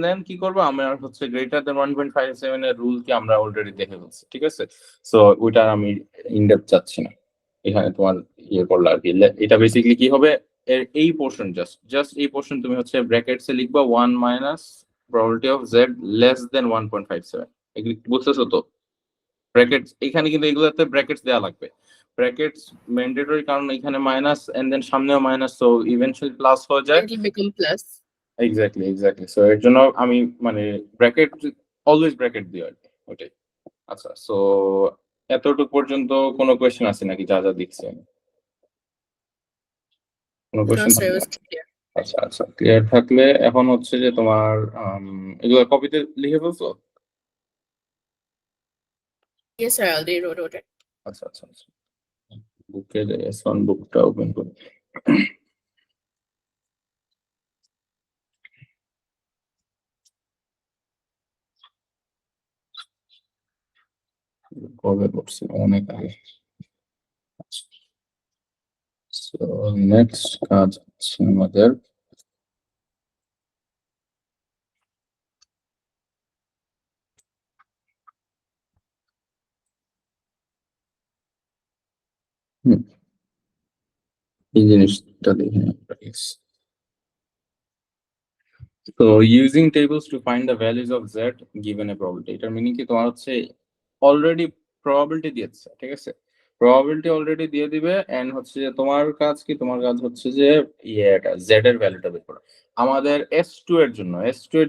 [SPEAKER 1] then কি করবো আমরা হচ্ছে greater than 1.57 এর রুল কি আমরা অলরেডি দেখে ফেলছি, ঠিক আছে? সো ওইটা আমি ইনডেপথ যাচ্ছি না, এখানে তোমার ইয়ে করলে আর কি। এটা বেসিক্যালি কি হবে, এই পোর্শন জাস্ট এই পোর্শন তুমি হচ্ছে ব্র্যাকেটসে লিখবা 1 minus probability of z less than 1.57। এগুলি বুঝতেছো তো? ব্র্যাকেটস এখানে কিন্তু এগুলোতে ব্র্যাকেটস দেওয়া লাগবে, ব্র্যাকেটস ম্যান্ডেটরি, কারণ এখানে মাইনাস এন্ড দেন সামনেও মাইনাস, সো ইভেন্চুয়ালি প্লাস হয়ে যায়।
[SPEAKER 2] It will become plus.
[SPEAKER 1] Exactly so এর জন্য আমি মানে ব্র্যাকেট অলওয়েজ ব্র্যাকেট দিই আর কি, ওটাই। আচ্ছা, সো এতটুকু পর্যন্ত কোনো কোয়েশ্চেন আছে নাকি যা যা দিচ্ছি আমি? কোনো
[SPEAKER 2] No,
[SPEAKER 1] question?
[SPEAKER 2] sir, it was clear.
[SPEAKER 1] আচ্ছা ক্লিয়ার থাকলে এখন হচ্ছে যে তোমার এগুলো কপিতে লিখে ফেলছো?
[SPEAKER 2] Yes, sir, I already wrote it.
[SPEAKER 1] আচ্ছা বুকের S1 বুকটা ওপেন করি। কবে করছি, অনেক আগে। সো নেক্সট কাজ হচ্ছে আমাদের এই জিনিসটা দেখে তো using tables to find the values of z given a probability. এটার মিনিং কি, তোমার হচ্ছে অলরেডি প্রবাবিলিটি দিয়েছে, ঠিক আছে? প্রবাবিলিটি অলরেডি দিয়ে দিবে এন্ড হচ্ছে যে তোমার কাজ কি, তোমার কাজ হচ্ছে যে ইয়েটা z এর ভ্যালুটা বের করা। আমাদের s2 এর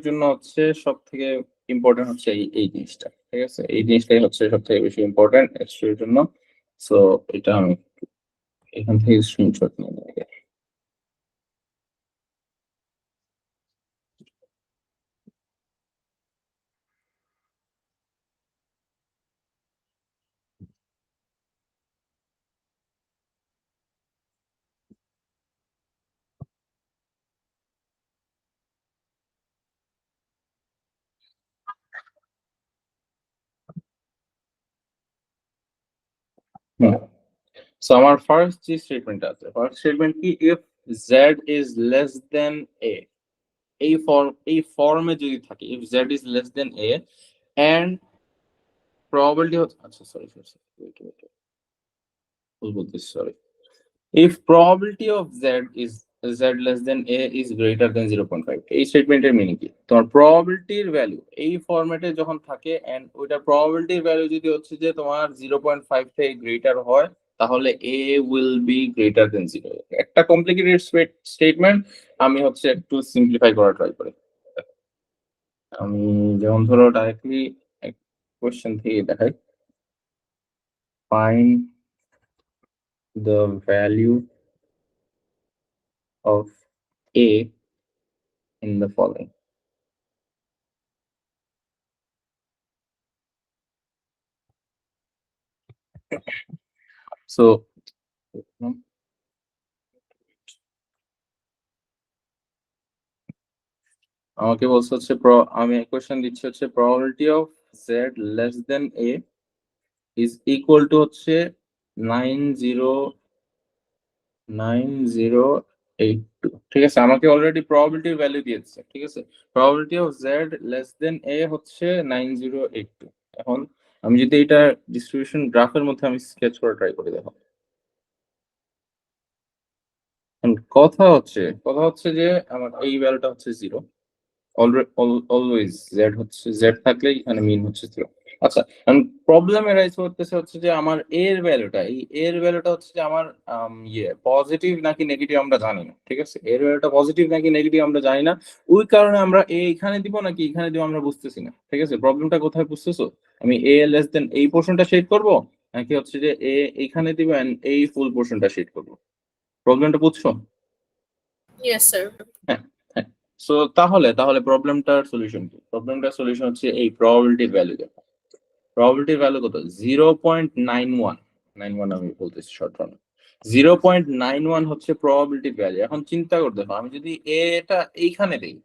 [SPEAKER 1] জন্য হচ্ছে সব থেকে ইম্পর্টেন্ট হচ্ছে এই জিনিসটা, ঠিক আছে? এই জিনিসটাই হচ্ছে সব থেকে বেশি ইম্পর্টেন্ট s2 এর জন্য। সো এটা আমি এখান থেকে স্ক্রিনশট নিয়ে নেব। সো আমার ফার্স্ট যে স্টেটমেন্ট আছে, ফার্স্ট স্টেটমেন্ট কি, if z is less than a, এই ফর্মে যদি থাকে, if z is less than a and probability হচ্ছে, আচ্ছা সরি ভুল বলতেছি, sorry. If probability of z less than a is greater than 0.5, এই স্টেটমেন্টের মিনিং কি, তোমার প্রবাবিলিটির ভ্যালু এই ফরম্যাটে যখন থাকে এন্ড ওইটা প্রবাবিলিটির ভ্যালু যদি হচ্ছে যে তোমার 0.5 থেকে গ্রেটার হয়, তাহলে a will be greater than 0। একটা কমপ্লিকেটেড স্টেটমেন্ট, আমি হচ্ছে একটু সিম্পলিফাই করার ট্রাই করি। আমি যেমন ধরো ডাইরেক্টলি কোশ্চেন থেকে দেখাই, find the value of a in the following. So আমাকে বলছে হচ্ছে আমি কোশ্চেন দিচ্ছি হচ্ছে probability of z less than a is equal two হচ্ছে 9082, ঠিক আছে? আমাকে অলরেডি প্রবাবিলিটির ভ্যালু দিয়েছে, ঠিক আছে? Probability of z less than a হচ্ছে 9082। এখন আমি যদি এটা ডিস্ট্রিবিউশন গ্রাফের মধ্যে আমি স্কেচ করে ট্রাই করে দেখো। কথা হচ্ছে যে আমার এই ভ্যালুটা হচ্ছে 0, অলওয়েজ জেড হচ্ছে, জেড থাকলে এখানে মিন হচ্ছে 0। আচ্ছা, প্রবলেম এরাইজ করতেছে হচ্ছে যে আমার এর ভ্যালুটা, এই এর ভ্যালুটা হচ্ছে যে আমার পজিটিভ নাকি নেগেটিভ আমরা জানি না, ঠিক আছে? এর ভ্যালুটা পজিটিভ নাকি নেগেটিভ আমরা জানি না, ওই কারণে আমরা এখানে দিব নাকি এখানে দিব আমরা বুঝতেছি না, ঠিক আছে? প্রবলেমটা কোথায় বুঝতেছো? আমি এ লেস দেন এই পোর্শনটা শেড করব নাকি হচ্ছে যে এ এইখানে দিব এন্ড এই ফুল পোর্শনটা শেড করব? প্রবলেমটা বুঝছো?
[SPEAKER 2] Yes, sir.
[SPEAKER 1] হ্যাঁ, সো তাহলে প্রবলেমটার সলিউশন কি? প্রবলেমটার সলিউশন হচ্ছে এই প্রবাবিলিটির ভ্যালু দেখো। প্রবাবিলিটির ভ্যালু কত? 0.91 আমি বলতেছি শর্ট রান। 0.91 হচ্ছে প্রবাবিলিটি ভ্যালু। এখন চিন্তা করতে হবে, আমি যদি এটা এইখানে দেই,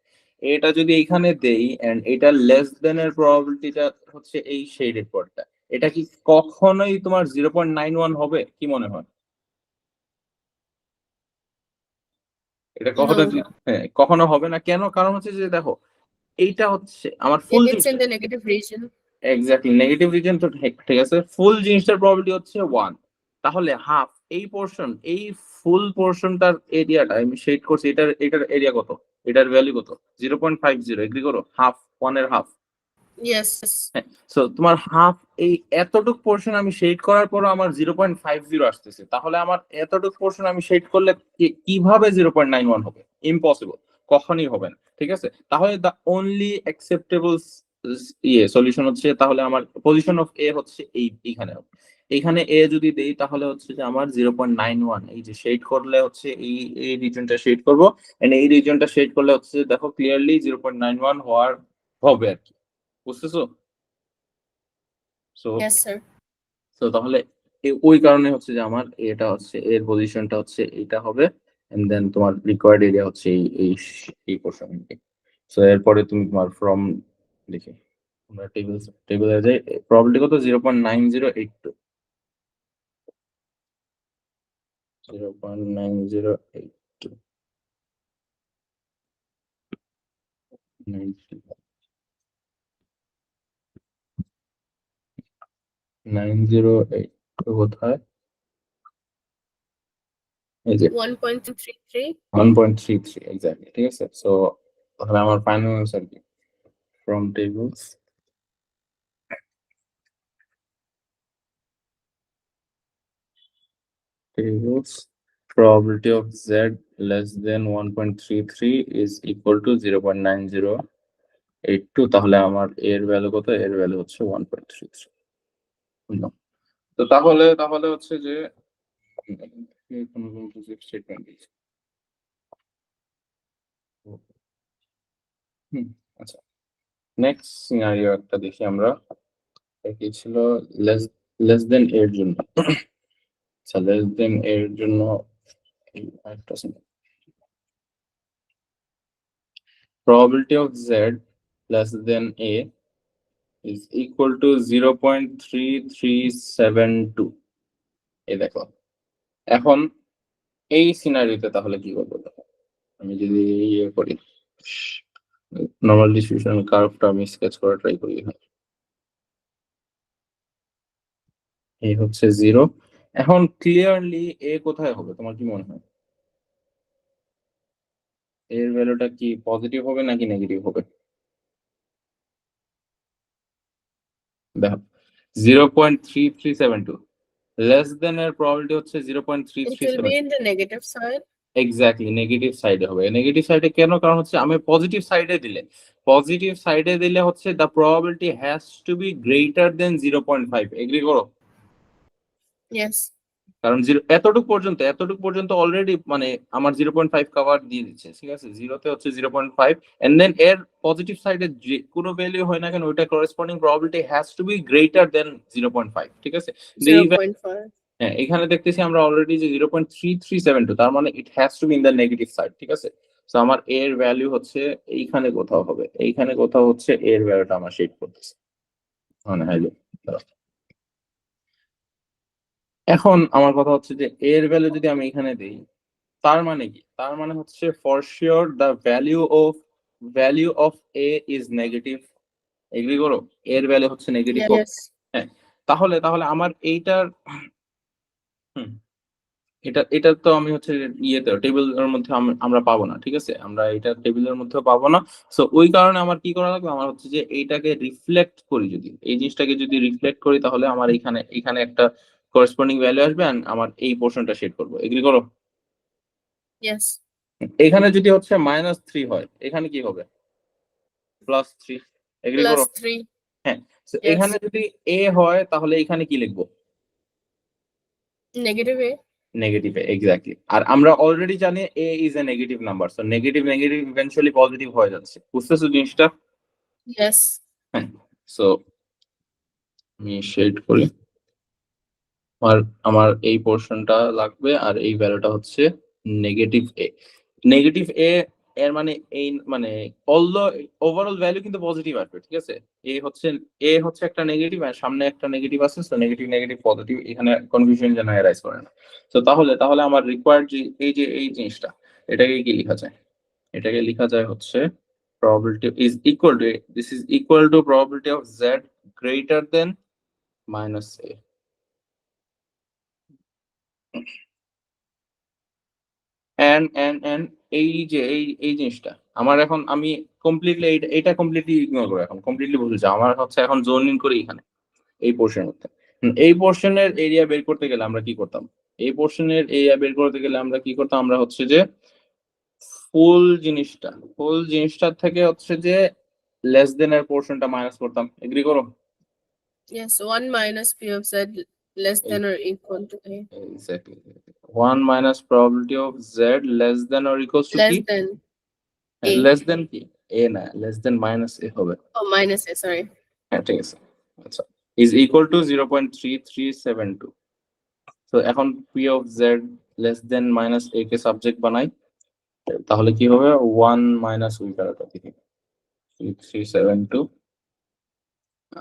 [SPEAKER 1] এটা যদি এইখানে দেই এন্ড এটা লেস দেন এর প্রবাবিলিটিটা হচ্ছে এই শেডেড পয়েন্টটা, এটা কি কখনোই তোমার 0.91 হবে? কি মনে হয়? এটা কখনো
[SPEAKER 2] No.
[SPEAKER 1] হ্যাঁ, কখনো হবে না। কেন? কারণ হচ্ছে যে দেখো, এইটা হচ্ছে আমার ফুল
[SPEAKER 2] If it's
[SPEAKER 1] জিনিসটা,
[SPEAKER 2] in the negative region.
[SPEAKER 1] Exactly negative reason তো ঠিক আছে, ফুল জিনিসটার প্রবাবিলিটি হচ্ছে 1, তাহলে হাফ এই পোর্শন, এই ফুল পোর্শনটার এরিয়াটা আমি শেড করছি, এটার এরিয়া কত, এটার ভ্যালু কত? 0.50। এগ্রি করো? হাফ, 1 এর হাফ।
[SPEAKER 2] Yes.
[SPEAKER 1] হ্যাঁ, সো তোমার হাফ, এই এতটুক পোর্শন আমি শেড করার পর আমার 0.50 আসতেছে, তাহলে আমার এতটুক পোর্শন আমি শেড করলে কিভাবে 0.91 হবে? ইম্পসিবল, কখনই হবে না। ঠিক আছে, তাহলে দ্য অনলি অ্যাকসেপ্টেবল সলিউশন হচ্ছে, তাহলে আমার পজিশন অফ এ হচ্ছে এইখানে। এইখানে এ যদি দেই তাহলে হচ্ছে যে আমার 0.91, এই যে শেড করলে হচ্ছে এই রিজনটা শেড করবো, এন্ড এই রিজনটা শেড করলে হচ্ছে দেখো ক্লিয়ারলি 0.91 হওয়ার হবে আর কি। বুঝতেছো? So
[SPEAKER 2] Yes, sir.
[SPEAKER 1] তো তাহলে ওই কারণে হচ্ছে যে আমার এটা হচ্ছে, এর পজিশনটা হচ্ছে এইটা হবে, এন্ড দেন তোমার রিকোয়ার্ড এরিয়া হচ্ছে এই পোর্শন। সো এরপরে তুমি তোমার ফ্রম দেখি, আমরা টেবিলে যাই। প্রবাবিলিটি কত? 0.9082, 0.9082, 908 কোথায়? এই যে
[SPEAKER 2] 1.33.
[SPEAKER 1] 1.33 এক্স্যাক্টলি। ঠিক আছে, সো তাহলে আমার ফাইনাল আনসার কি? From tables, probability of z less than 1.33 is equal to 0.9082, তাহলে আমার এর ভ্যালু কত? এর ভ্যালু হচ্ছে 1.33। বুঝলাম। তো তাহলে হচ্ছে যে স্টেটমেন্ট দিয়েছে। আচ্ছা, নেক্সট সিনারিও একটা দেখি আমরা। কি ছিল? লেস লেস দেন এর জন্য। আচ্ছা, লেস দেন এর জন্য একটা probability of z less than a is equal to 0.3372। এই দেখো, এখন এই সিনারিওতে তাহলে কি করবো দেখো, আমি যদি ইয়ে করি, নর্মাল ডিস্ট্রিবিউশন কার্ভটা আমি স্কেচ করা ট্রাই করি। এই হচ্ছে 0। এখন ক্লিয়ারলি এ কোথায় হবে তোমার কি মনে হয়? এর ভ্যালুটা কি পজিটিভ হবে নাকি নেগেটিভ হবে? দেখো, 0.3372, লেস দেন এর প্রবাবিলিটি হচ্ছে
[SPEAKER 2] It will
[SPEAKER 1] 0.337।
[SPEAKER 2] be in the negative side.
[SPEAKER 1] Exactly negative সাইডে হবে। নেগেটিভ সাইডে কেন? কারণ হচ্ছে আমি পজিটিভ সাইডে দিলে হচ্ছে the probability has to be greater than 0.5। Agree করো?
[SPEAKER 2] Yes.
[SPEAKER 1] কারণ এতটুকু পর্যন্ত অলরেডি মানে আমার 0.5 কভার দিয়ে দিচ্ছে। ঠিক আছে, জিরোতে হচ্ছে 0.5, এন্ড দেন এর পজিটিভ সাইডে যে কোনো ভ্যালু হয় না কেন, ওইটা corresponding probability has to be greater than 0.5। ঠিক আছে, এই
[SPEAKER 2] 0.5.
[SPEAKER 1] হ্যাঁ, এখানে দেখতেছি আমরা অলরেডি যে 0.3372, তার মানে ইট has to be in the negative side. ঠিক আছে, তো আমার এর ভ্যালু হচ্ছে এইখানে কোথাও হবে, এইখানে কোথাও হচ্ছে এর ভ্যালুটা আমার শেড করতেছে মানে হ্যালো। এখন আমার কথা হচ্ছে যে এর ভ্যালু যদি আমি এখানে দেই, তার মানে কি? তার মানে হচ্ছে for sure the value of a is negative. Agree করো? এর ভ্যালু হচ্ছে নেগেটিভ।
[SPEAKER 2] Yes.
[SPEAKER 1] হ্যাঁ, তাহলে আমার এইটার হুম, এটা তো আমি হচ্ছে ইয়েতে টেবিলের মধ্যে আমরা পাবো না। ঠিক আছে, আমরা এটা টেবিলের মধ্যে পাবো না। সো ওই কারণে আমার কি করা লাগবে? আমার হচ্ছে যে এইটাকে রিফ্লেক্ট করি, যদি এই জিনিসটাকে যদি রিফ্লেক্ট করি তাহলে আমার এখানে একটা করেসপন্ডিং ভ্যালু আসবে and আমার এই পোর্শনটা শেড করবো। এগ্রি করো?
[SPEAKER 2] Yes.
[SPEAKER 1] এখানে যদি হচ্ছে -3 হয়, এখানে কি হবে? +3। এগ্রি করো?
[SPEAKER 2] +3.
[SPEAKER 1] হ্যাঁ, so
[SPEAKER 2] Yes.
[SPEAKER 1] এখানে যদি এ হয় তাহলে এখানে কি লিখবো?
[SPEAKER 2] Negative A.
[SPEAKER 1] Negative, exactly. আর আমরা অলরেডি জানি A is a negative number, so negative eventually positive হয়ে যাচ্ছে। বুঝতেছো জিনিসটা?
[SPEAKER 2] Yes.
[SPEAKER 1] হ্যাঁ, সো আমি শেড করি। আমার এই পোর্শনটা লাগবে আর এই ভ্যালুটা হচ্ছে নেগেটিভ এ। নেগেটিভ এ এর মানে এই মানে ওভারঅল ভ্যালু কিন্তু পজিটিভ আসবে, ঠিক আছে। এ হচ্ছে একটা নেগেটিভ আর সামনে একটা নেগেটিভ আছে, সো নেগেটিভ নেগেটিভ পজিটিভ, এখানে কনফিউশন যেন অ্যারাইজ করে না। তো তাহলে আমার রিকোয়ার্ড যে এই জিনিসটা, এটাকে কি লেখা যায়? এটাকে লেখা যায় হচ্ছে probability is equal to this is equal to probability of z greater than minus a. and এই জিনিসটা আমার এখন আমি কমপ্লিটলি এটা কমপ্লিটলি ইগনোর করবো, এখন কমপ্লিটলি বুঝে যাও। আমার হচ্ছে এখন জোনিং করি এখানে এই পোর্শনের মধ্যে। এই পোর্শনের এরিয়া বের করতে গেলে আমরা কি করতাম? এই পোর্শনের এরিয়া বের করতে গেলে আমরা কি করতাম? আমরা হচ্ছে যে ফুল জিনিসটার থেকে হচ্ছে যে লেস দেন এর পোর্শনটা মাইনাস করতাম। এগ্রি করো?
[SPEAKER 2] Yes, 1 minus p of z less than or equal to a.
[SPEAKER 1] Exactly. 1 minus probability of z less than or equals to
[SPEAKER 2] Less
[SPEAKER 1] কি?
[SPEAKER 2] than a.
[SPEAKER 1] লেস দেন কি? এ না, লেস দেন মাইনাস এ হবে।
[SPEAKER 2] Oh, minus a, sorry.
[SPEAKER 1] হ্যাঁ, ঠিক আছে। আচ্ছা, is equal two 0.3372। তো এখন P of Z less than minus A K subject বানাই, তাহলে কি হবে? 1 মাইনাস ওই কারোটা দেখি 3372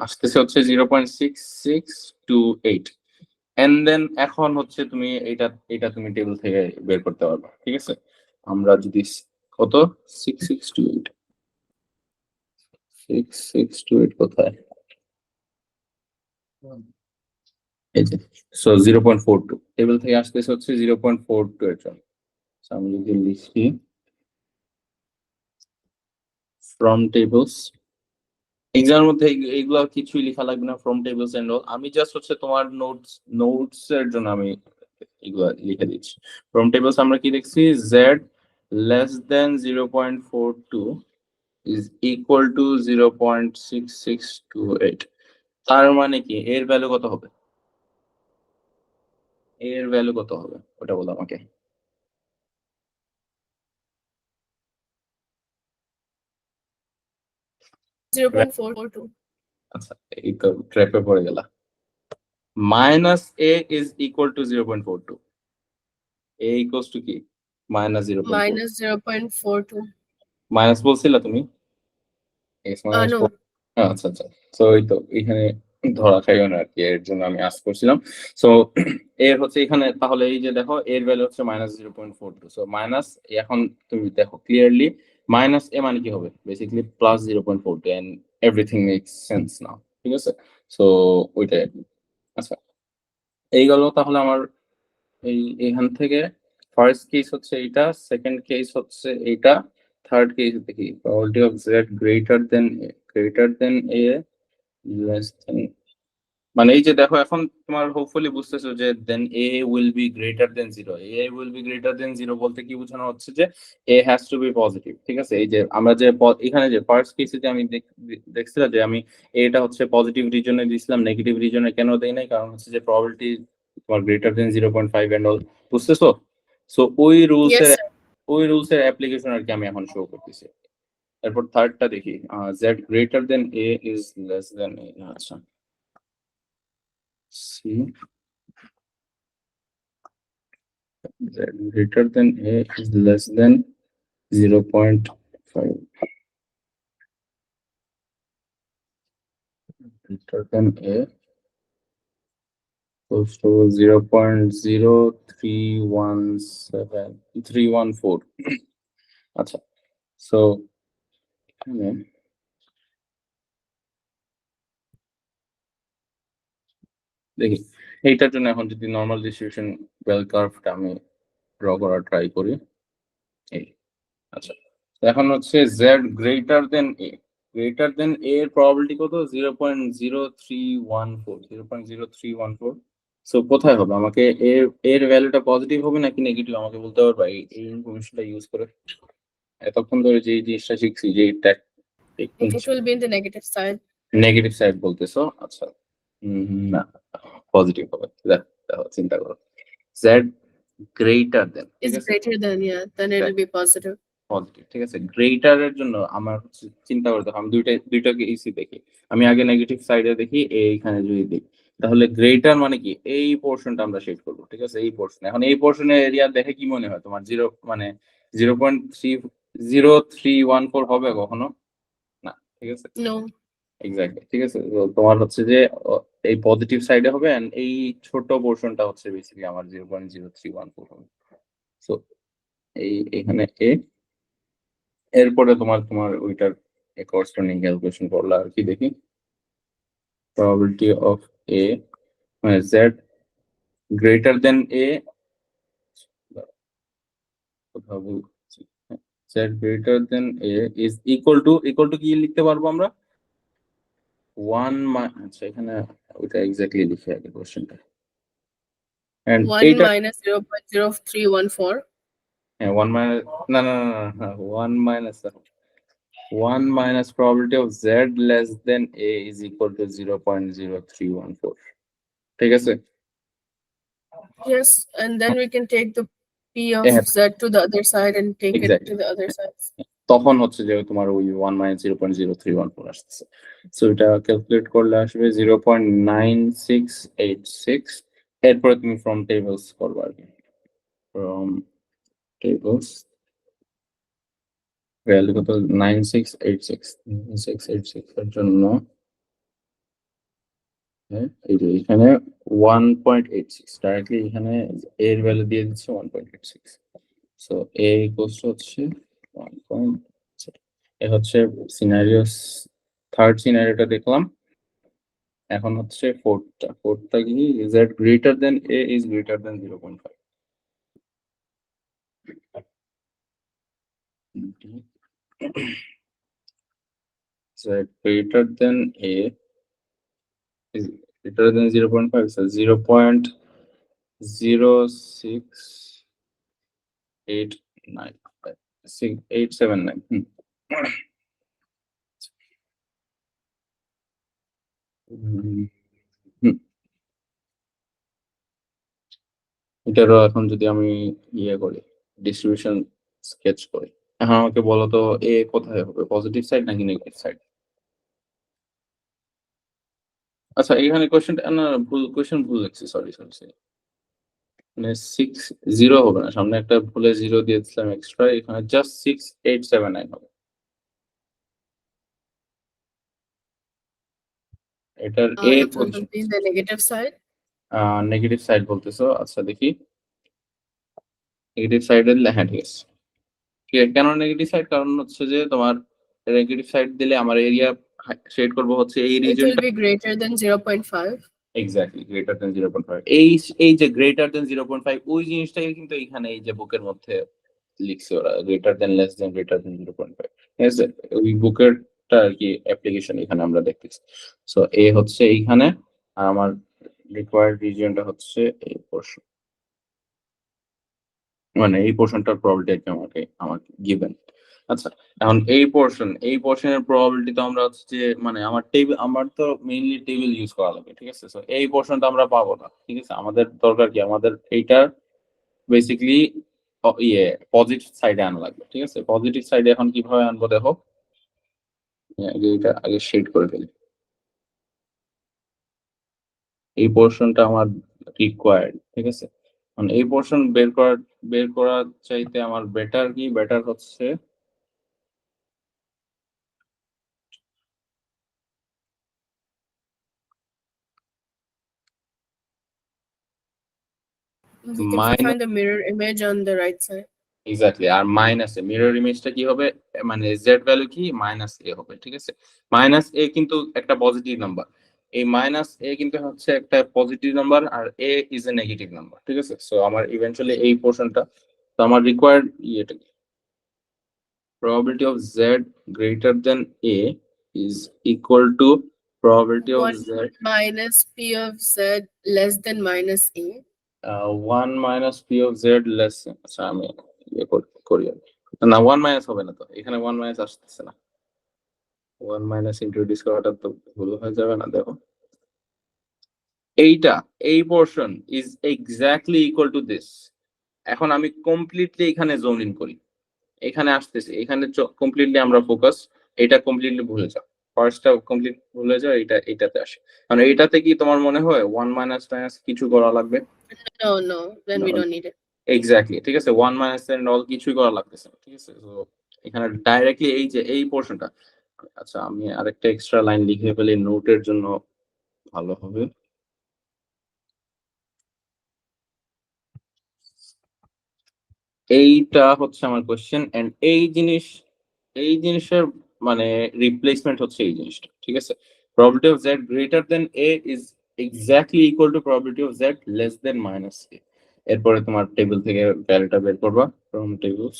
[SPEAKER 1] আসতেছে হচ্ছে 0.6628। এন্ড দেন এখন হচ্ছে তুমি এটা তুমি টেবিল থেকে বের করতে পারবে, ঠিক আছে। আমরা যদি কত 6628 6628 কোথায়? এই যে, সো 0.42 টেবিল থেকে আসতেছে হচ্ছে 0.42 এর জন্য। So, আমি যদি লিখি ফ্রম টেবলস, এক্সামের মধ্যে এইগুলো কিছুই লেখা লাগবে না, ফ্রম টেবলস এন্ড অল। আমি জাস্ট হচ্ছে তোমার নোটস এর জন্য আমি এগুলো লিখে দিচ্ছি। ফ্রম টেবলস আমরা কি দেখছি? Z less then 0.42 is equal two 0.6628। তার মানে কি এর ভ্যালু কত হবে? এর ভ্যালু কত হবে ওটা বলো আমাকে।
[SPEAKER 2] 0.442.
[SPEAKER 1] আচ্ছা, এই তো ট্র্যাপে পড়ে গেলা। Minus A is equal two 0.42, A equals to কি? মাইনাস 0.4।
[SPEAKER 2] Minus 0.42.
[SPEAKER 1] মাইনাস বলছিলা তুমি? X minus
[SPEAKER 2] No.
[SPEAKER 1] 4। আচ্ছা আচ্ছা, তো ওই তো এখানে ধরা খাইও না আর কি, এর জন্য আমি আস্ক করছিলাম। সো এর হচ্ছে এখানে, তাহলে এই যে দেখো এর ভ্যালু হচ্ছে মাইনাস 0.42। সো মাইনাস, এখন তুমি দেখো ক্লিয়ারলি মাইনাস এ মানে কি হবে? Basically plus 0.42 and everything makes sense now, ঠিক আছে। সো ওইটাই আর কি। আচ্ছা, এই গেল তাহলে আমার এখান থেকে ফার্স্ট কেস হচ্ছে এইটা, সেকেন্ড কেস হচ্ছে এইটা, থার্ড কেস দেখি probability of Z greater than A less than, মানে এই যে দেখো এখন তোমার হোপফুলি বুঝতেছো যে then A will be greater than 0। A will be greater than 0 বলতে কি বোঝানো হচ্ছে? যে A has to be positive, ঠিক আছে। এই যে আমরা যে এখানে যে ফার্স্ট কেসে যে আমি দেখছিলাম যে আমি এটা হচ্ছে পজিটিভ রিজনে দিছিলাম, নেগেটিভ রিজনে কেন দেই নাই? কারণ হচ্ছে যে প্রবাবিলিটি তোমার গ্রেটার দেন 0.5 এন্ড অল, বুঝতেছো? So
[SPEAKER 2] Yes, sir.
[SPEAKER 1] ওই রুলস এর অ্যাপ্লিকেশন আর কি আমি এখন শো করতেছি। তারপর থার্ডটা দেখি, Z greater than A is less than A. আচ্ছা, see z greater than a is less than 0.5, greater than a equals to 0.0317314। আচ্ছা, সো দেখি এইটার জন্য এখন যদি নর্মাল ডিস্ট্রিবিউশন বেল কার্ভটা আমি ড্র করার ট্রাই করি। এই, আচ্ছা, এখন হচ্ছে z greater then a, greater than a এর প্রবাবিলিটি কত? 0.0314। সো কোথায় হবে? আমাকে এর ভ্যালুটা পজিটিভ হবে নাকি নেগেটিভ আমাকে বলতে পারবা এই ইনফরমেশনটা ইউজ করে? এতক্ষণ ধরে যে জিনিসটা শিখছি যে
[SPEAKER 2] It will be in the negative side.
[SPEAKER 1] Negative side বলতেছো। আচ্ছা, না, পজিটিভ হবে। দেখো, চিন্তা করো, z গ্রেটার দেন, ঠিক
[SPEAKER 2] Is
[SPEAKER 1] আছে,
[SPEAKER 2] greater than, yeah, then it will be positive.
[SPEAKER 1] Positive, ঠিক আছে। গ্রেটার এর জন্য আমার চিন্তা করতে হবে, আমি দুইটাকে ইসি দেখি। আমি আগে নেগেটিভ সাইডে দেখি, এইখানে যদি দেখি তাহলে গ্রেটার মানে কি এই পোর্শনটা আমরা শেড করবো, ঠিক আছে? এই পোর্শন, এখন এই পোর্শনের এরিয়া দেখে কি মনে হয় তোমার? 0 মানে 0.0314 হবে কখনো না, ঠিক আছে?
[SPEAKER 2] No.
[SPEAKER 1] এক্স্যাক্টলি, ঠিক আছে। তো তোমার হচ্ছে যে এই পজিটিভ সাইডে হবে এন্ড এই ছোট পোর্শনটা হচ্ছে বেসিক্যালি আমার 0.0314 হবে। সো এই এখানে এ, এরপরে তোমার তোমার ওইটার করেসপন্ডিং ক্যালকুলেশন করলা আর কি, দেখি probability of a মানে z greater than a, কোথাও বলছি z greater than a is equal to কি লিখতে পারবো আমরা? 1 আচ্ছা এখানে ওইটা এক্স্যাক্টলি লিখে আগে কোশ্চেনটা, এন্ড
[SPEAKER 2] 1
[SPEAKER 1] এইটা
[SPEAKER 2] minus 0.0314.
[SPEAKER 1] হ্যাঁ 1 মাইনাস, না না না না 1 minus 1 minus probability of z less than a is equal to 0.0314, ঠিক আছে?
[SPEAKER 2] Yes, and then we can take the p of
[SPEAKER 1] হ্যাঁ
[SPEAKER 2] z to the other side and take it
[SPEAKER 1] exactly,
[SPEAKER 2] to the other side.
[SPEAKER 1] তখন হচ্ছে যে তোমার ওই 1 minus 0.0314 আসতেছে। So এটা ক্যালকুলেট করলে আসবে 0.9686। এরপরে তুমি ফ্রম টেবলস করবা আর কি, ফ্রম টেবলস ভ্যালু কত 9686 এর জন্য হ্যাঁ, এই যে এখানে 1.86 ডাইরেক্টলি এখানে এর ভ্যালু দিয়ে দিচ্ছে 1.86। সো এ ইকুয়ালস হচ্ছে 1. এ হচ্ছে সিনারিও, থার্ড সিনারিওটা দেখলাম। এখন হচ্ছে ফোর্থটা কি? z greater then a is greater than 0.5। z greater than a is greater than 0.5, so 0.06879 এটারও এখন যদি আমি ইয়ে করি, ডিস্ট্রিবিউশন স্কেচ করি, এখন আমাকে বলো তো এ কোথায় হবে, পজিটিভ সাইড নাকি নেগেটিভ সাইড? আচ্ছা এখানে কোশ্চেনটা না ভুল লিখছি, সরি মানে 60 হবে না, সামনে একটা ভুলে 0 দিয়ে দিয়েছিলাম এক্সট্রা, এখানে জাস্ট 6879 হবে। এটার এ
[SPEAKER 2] It will
[SPEAKER 1] position
[SPEAKER 2] be the negative side.
[SPEAKER 1] Negative side বলতেছো, আচ্ছা দেখি নেগেটিভ সাইডে, হ্যাঁ ঠিক আছে। ঠিক আছে, কেন নেগেটিভ সাইড? কারণ হচ্ছে যে তোমার নেগেটিভ সাইড দিলে আমার এরিয়া শেড করব হচ্ছে এই
[SPEAKER 2] It will
[SPEAKER 1] রিজনটা।
[SPEAKER 2] be greater than 0.5.
[SPEAKER 1] Exactly greater than 0.5। এই যে গ্রেটার দেন 0.5 ওই জিনিসটাকে কিন্তু এখানে এই যে বুকের মধ্যে লিখছে ওরা, greater than less than greater than 0.5, ঠিক আছে? ওই বুকেরটা আর কি অ্যাপ্লিকেশন এখানে আমরা দেখতেছি। সো এ হচ্ছে এইখানে, আর আমার রিকোয়ার্ড রিজিয়নটা হচ্ছে এই পোর্শন, মানে এই পোর্শনটার প্রবাবিলিটি আমাকে গিভেন। আচ্ছা এখন এই পোর্শনের প্রবাবিলিটি তো আমরা হচ্ছে যে মানে আমার তো মেইনলি টেবিল ইউজ করা লাগবে, ঠিক আছে? সো এই পোর্শনটা আমরা পাবো না, ঠিক আছে? আমাদের দরকার কি, আমাদের এইটার বেসিক্যালি ইয়ে পজিটিভ সাইডে আনা লাগবে, ঠিক আছে? পজিটিভ সাইডে এখন কিভাবে আনবো দেখো, এটা আগে শেড করে ফেলি। এই পোর্শনটা আমার রিকোয়ার্ড, ঠিক আছে? মানে এই পোর্শন বের করার চাইতে আমার বেটার হচ্ছে
[SPEAKER 2] We can
[SPEAKER 1] minus,
[SPEAKER 2] find the mirror image on the right side.
[SPEAKER 1] Exactly, আর মাইনাস এ মিরর ইমেজটা কি হবে, মানে জেড ভ্যালু কি মাইনাস এ হবে, ঠিক আছে? মাইনাস এ কিন্তু একটা পজিটিভ নাম্বার, এই মাইনাস এ কিন্তু হচ্ছে একটা পজিটিভ নাম্বার আর a is a negative number, ঠিক আছে? সো আমার ইভেন্চুয়ালি এই পোর্শনটা, তো আমার রিকোয়ার্ড ইয়েটা কি, probability of z greater than a is equal to probability of
[SPEAKER 2] 1
[SPEAKER 1] z
[SPEAKER 2] minus p of z less than minus a.
[SPEAKER 1] 1 minus p of z less, আচ্ছা আমি ইয়ে করি আর কি। না 1 মাইনাস হবে না, তো এখানে 1 মাইনাস আসতেছে না, 1 মাইনাস ইন্ট্রোডিউস করাটা তো ভুল হয়ে যাবে না, দেখো এই portion is exactly equal to this. এখন আমি কমপ্লিটলি এখানে জোন ইন করি, এখানে আসতেছি, এখানে কমপ্লিটলি আমরা ফোকাস, এটা কমপ্লিটলি ভুলে যাও, ফার্স্টটা কমপ্লিট ভুলে যাও, এটাতে আসে। মানে এটাতে কি তোমার মনে হয় 1 মাইনাস টাইনাস কিছু করা লাগবে?
[SPEAKER 2] No, then we don't need it.
[SPEAKER 1] Exactly, ঠিক আছে, 1 মাইনাস এন্ড অল কিছুই করা লাগতেছে না, ঠিক আছে। তো এখানে ডাইরেক্টলি এই যে এই পোর্শনটা, আচ্ছা আমি আরেকটা এক্সট্রা লাইন লিখে ফেলি নোটের জন্য, ভালো হবে। এইটা হচ্ছে আমার কোশ্চেন এন্ড এই জিনিসের মানে রিপ্লেসমেন্ট হচ্ছে এই জিনিসটা, ঠিক আছে। Probability of z greater then a is exactly equal to probability of z less than minus a। এরপরে তোমার টেবিল থেকে ভ্যালুটা বের করবা ফ্রম টেবিলস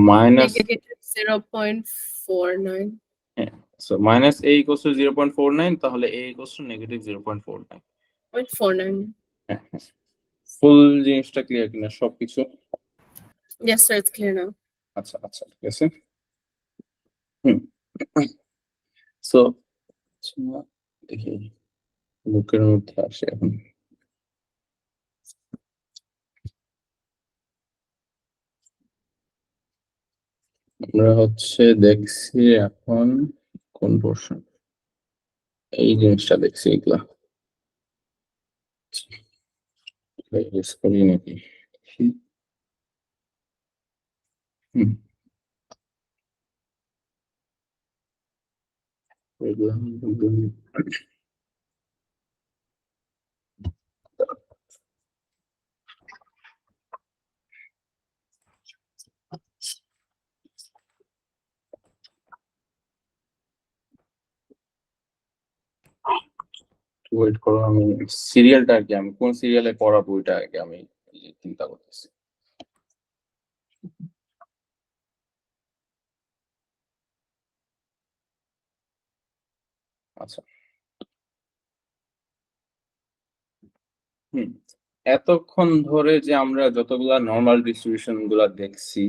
[SPEAKER 1] মাইনাস,
[SPEAKER 2] Negative 0.49.
[SPEAKER 1] হ্যাঁ, so minus a equals to 0.49, তাহলে a ইকুয়ালস টু নেগেটিভ 0.49।
[SPEAKER 2] 0.49.
[SPEAKER 1] হ্যাঁ, ফুল জিনিসটা ক্লিয়ার কিনা সবকিছু?
[SPEAKER 2] Yes, sir, it's clear now.
[SPEAKER 1] আচ্ছা আচ্ছা, ঠিক আছে। হুম, সো দেখি বুকের মধ্যে আসে এখন। আমরা হচ্ছে দেখছি এখন কোন পোর্শন, এই জিনিসটা দেখছি, এগুলা ইউজ করি নাকি। হুম, এগুলা ওয়েট করো, আমি সিরিয়ালটা আর কি, আমি কোন সিরিয়ালে পড়াবো ওইটা আগে আমি চিন্তা করতেছি। আচ্ছা, হুম, এতক্ষণ ধরে যে আমরা যতগুলা নর্মাল ডিস্ট্রিবিউশন গুলা দেখছি,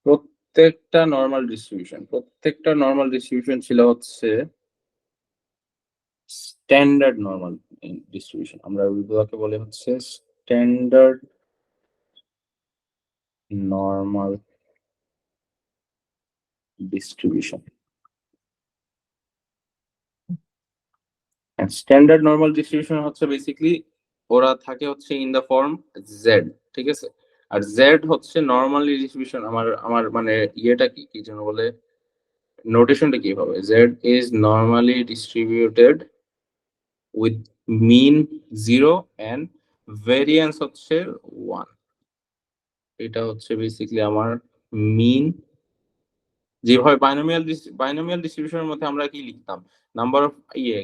[SPEAKER 1] প্রত্যেকটা নর্মাল ডিস্ট্রিবিউশন ছিল হচ্ছে স্ট্যান্ডার্ড নর্মাল ডিস্ট্রিবিউশন। আমরা ওইগুলোকে বলে হচ্ছে standard normal distribution. Standard normal distribution হচ্ছে বেসিক্যালি ওরা থাকে হচ্ছে ইন দা ফর্ম জেড, ঠিক আছে। আর জেড হচ্ছে নর্মালি ডিস্ট্রিবিউশন, আমার আমার মানে ইয়েটা কি কি যেন বলে, নোটেশনটা কি হবে, z is normally distributed with mean 0 and variance হচ্ছে 1। এটা হচ্ছে বেসিক্যালি আমার মিন। যেভাবে বাইনোমিয়াল ডিস্ট্রিবিউশনের মধ্যে আমরা কি লিখতাম, নাম্বার অফ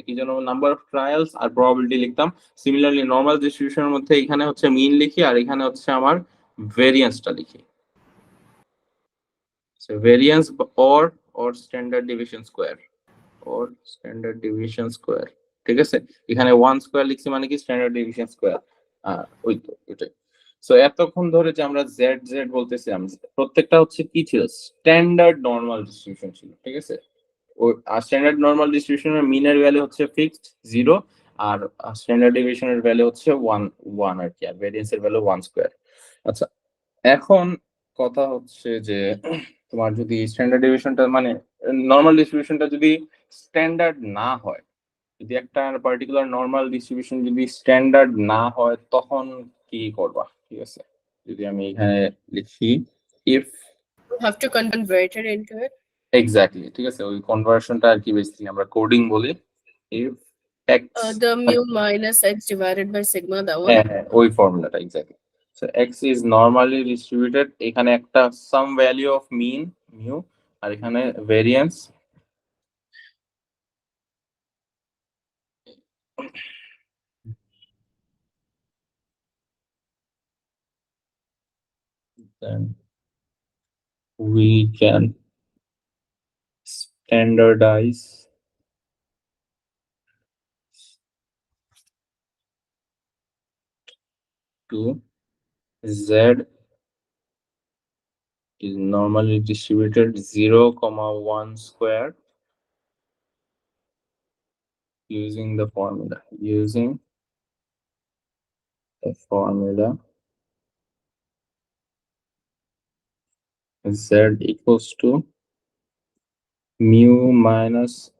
[SPEAKER 1] কি যেন, নাম্বার অফ ট্রায়ালস আর প্রবাবিলিটি লিখতাম। সিমিলারলি নর্মাল ডিস্ট্রিবিউশনের মধ্যে এখানে হচ্ছে মিন লিখি আর এখানে হচ্ছে আমার ভেরিয়েন্সটা লিখি। Variance or standard division square, ঠিক আছে। এখানে 1 স্কোয়ার লিখছি মানে কি স্ট্যান্ডার্ড ডিভিশন স্কোয়ার। ওই তো ওইটাই। সো এতক্ষণ ধরে যে আমরা জেড জেড বলতেছি, আমি প্রত্যেকটা হচ্ছে কি ছিল, স্ট্যান্ডার্ড নর্মাল ডিস্ট্রিবিউশন ছিল, ঠিক আছে। আর স্ট্যান্ডার্ড নর্মাল ডিস্ট্রিবিউশনের মিনের ভ্যালু হচ্ছে ফিক্সড 0, আর স্ট্যান্ডার্ড ডিভিশনের ভ্যালু হচ্ছে 1 1 আর কি, আর ভেরিয়েন্সের ভ্যালু 1 স্কয়ার। আচ্ছা, এখন কথা হচ্ছে যে তোমার যদি স্ট্যান্ডার্ড ডিভিশনটা মানে নর্মাল ডিস্ট্রিবিউশনটা যদি স্ট্যান্ডার্ড না হয়, যদি একটা পার্টিকুলার নর্মাল ডিস্ট্রিবিউশন যদি স্ট্যান্ডার্ড না হয়, তখন কি করবা, ঠিক আছে। যদি আমি এখানে লিখি if,
[SPEAKER 2] You have to convert it into it.
[SPEAKER 1] Exactly, ঠিক আছে, ওই কনভার্সনটা আর কি বেসিক্যালি আমরা কোডিং বলি। If x,
[SPEAKER 2] The mu minus x divided by sigma, that one.
[SPEAKER 1] হ্যাঁ হ্যাঁ, ওই ফর্মুলাটা exactly. So x is normally distributed, এখানে একটা সাম ভ্যালু অফ মিন মিউ, আর এখানে variance, then we can standardize to z is normally distributed 0, 1 square using the formula z equals to mu minus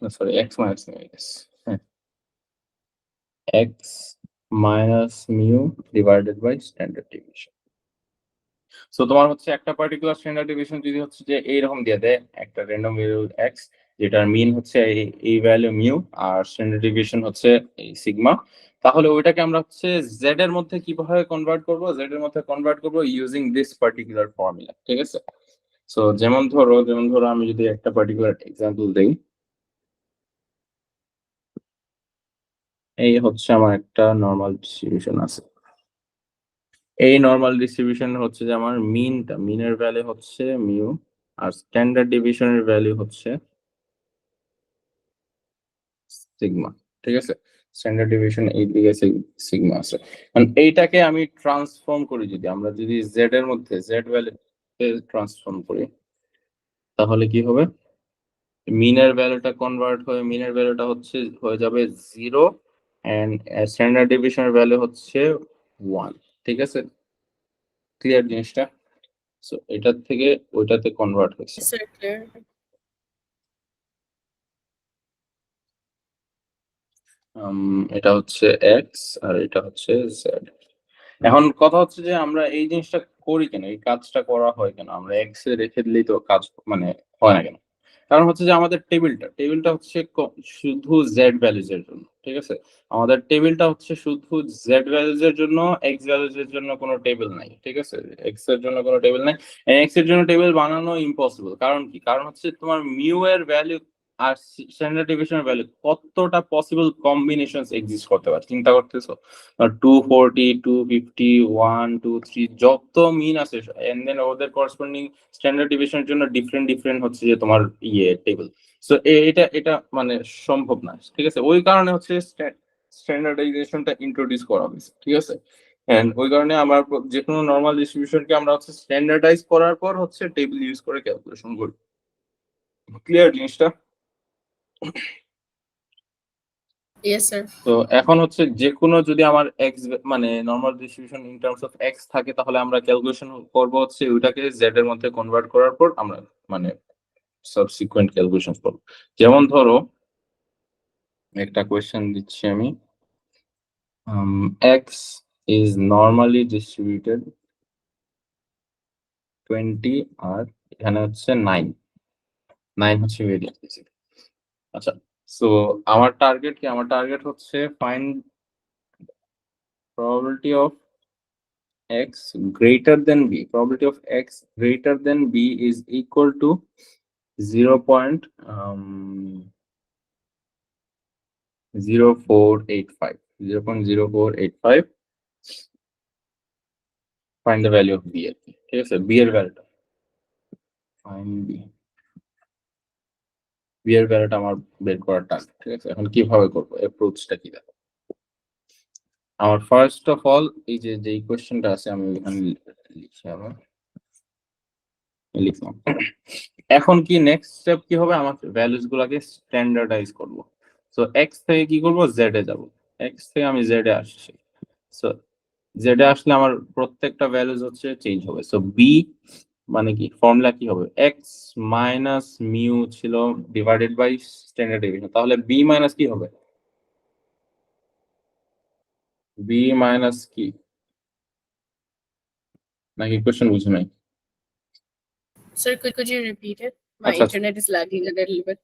[SPEAKER 1] sorry x minus mu, I guess. X minus mu divided by standard deviation. So তোমার হচ্ছে একটা particular standard deviation যদি হচ্ছে যে এইরকম দিয়ে দেয় একটা র্যান্ডম ভেরিয়েবল এক্স, যেটার মিন হচ্ছে এই ভ্যালু মিউ আর স্ট্যান্ডার্ড ডেভিয়েশন হচ্ছে এই সিগমা, তাহলে ওইটাকে আমরা হচ্ছে জেড এর মধ্যে কিভাবে কনভার্ট করব, জেড এর মধ্যে কনভার্ট করব ইউজিং দিস পার্টিকুলার ফর্মুলা। ঠিক আছে, সো যেমন ধরো আমি যদি একটা পার্টিকুলার এক্সাম্পল দেই, এই হচ্ছে আমার একটা নর্মাল ডিস্ট্রিবিউশন আছে। এই নর্মাল ডিস্ট্রিবিউশন হচ্ছে যে আমার মিনের ভ্যালু হচ্ছে মিউ আর স্ট্যান্ডার্ড ডেভিয়েশনের ভ্যালু হচ্ছে সিগমা। ঠিক আছে, স্ট্যান্ডার্ড ডেভিয়েশন এই দিকে সিগমা আছে। মানে এইটাকে আমি ট্রান্সফর্ম করি, আমরা যদি জেড এর মধ্যে জেড ভ্যালু ট্রান্সফর্ম করি, তাহলে কি হবে, মিনের ভ্যালুটা কনভার্ট হয়ে মিনের ভ্যালুটা হচ্ছে হয়ে যাবে 0 এন্ড স্ট্যান্ডার্ড ডেভিয়েশনের ভ্যালু হচ্ছে 1। ঠিক আছে, ক্লিয়ার জিনিসটা? সো এটার থেকে ওইটাতে কনভার্ট হয়েছে।
[SPEAKER 2] Yes, sir, clear.
[SPEAKER 1] এটা হচ্ছে এক্স আর এটা হচ্ছে জেড। এখন কথা হচ্ছে যে আমরা এই জিনিসটা করি কেন, এই কাজটা করা হয় কেন, আমরা এক্স এ রেখে দিলেই তো কাজ মানে হয় না কেন? কারণ হচ্ছে যে আমাদের টেবিলটা হচ্ছে শুধু জেড ভ্যালুজ এর জন্য। ঠিক আছে, আমাদের টেবিলটা হচ্ছে শুধু জেড ভ্যালুজ এর জন্য, এক্স ভ্যালুজ এর জন্য কোনো টেবিল নাই। ঠিক আছে, এক্স এর জন্য কোনো টেবিল নাই, এক্স এর জন্য টেবিল বানানো ইম্পসিবল। কারণ কি, কারণ হচ্ছে তোমার মিউ এর ভ্যালু আর স্ট্যান্ডার্ড ডেভিয়েশনের ভ্যালু কতটা পসিবল কম্বিনেশনস এক্সিস্ট করতে পারে চিন্তা করতেছো? 240, 250, 1, 2, 3 যত মিন আছে, এন্ড দেন ওদের করেসপন্ডিং স্ট্যান্ডার্ড ডেভিয়েশনের জন্য ডিফারেন্ট হচ্ছে যে তোমার টেবিল। সো এটা মানে সম্ভব না। ঠিক আছে, ওই কারণে হচ্ছে স্ট্যান্ডার্ডাইজেশনটা ইন্ট্রোডিউস করা হয়েছে। ঠিক আছে, এন্ড ওই কারণে আমরা যে কোনো নরমাল ডিস্ট্রিবিউশনকে আমরা হচ্ছে স্ট্যান্ডার্ডাইজ করার পর হচ্ছে টেবিল ইউজ করে ক্যালকুলেশন করি। ক্লিয়ার জিনিসটা?
[SPEAKER 2] Yes, sir.
[SPEAKER 1] তো এখন হচ্ছে যে কোনো যদি আমার এক্স মানে normal distribution in terms of x থাকে, তাহলে আমরা ক্যালকুলেশন করব হচ্ছে ওইটাকে জেড এর মধ্যে কনভার্ট করার পর আমরা মানে সাবসিকুয়েন্ট ক্যালকুলেশন করব। যেমন ধরো একটা কোয়েশ্চেন দিচ্ছি আমি, এক্স ইজ নর্মালি ডিস্ট্রিবিউটেড 20 আর এখানে হচ্ছে 9 হচ্ছে ভেরিয়েন্স। আচ্ছা, সো আমার টার্গেট হচ্ছে find probability of x greater than b. Probability of x greater than b is equal to 0.0485. 0.0485. Find the value of b. ঠিক আছে, b এর ভ্যালুটা ফাইন্ড b এর ভ্যালুটা আমার বের করার টার্গেট। ঠিক আছে, এখন কিভাবে করব, অ্যাপ্রোচটা কি দেখো। আমার ফার্স্ট অফ অল এই যে কোশ্চেনটা আছে আমি এখানে লিখলাম। এখন কি নেক্সট স্টেপ কি হবে, আমার ভ্যালুস গুলাকে স্ট্যান্ডার্ডাইজ করব। সো এক্স থেকে কি করব, জেড এ যাব। এক্স থেকে আমি জেড এ আসছি। সো জেড এ আসলে আমার প্রত্যেকটা ভ্যালুস হচ্ছে চেঞ্জ হবে। সো বি মানে কি, ফর্মুলা কি হবে, এক্স মাইনাস মিউ ছিল ডিভাইডেড বাই স্ট্যান্ডার্ড ডেভিয়েশন, তাহলে বি মাইনাস কি হবে, বি মাইনাস কি, নাকি কোশ্চেন বুঝে নাই?
[SPEAKER 2] Sir, could you repeat it? My
[SPEAKER 1] আচ্ছা
[SPEAKER 2] internet is lagging a little bit.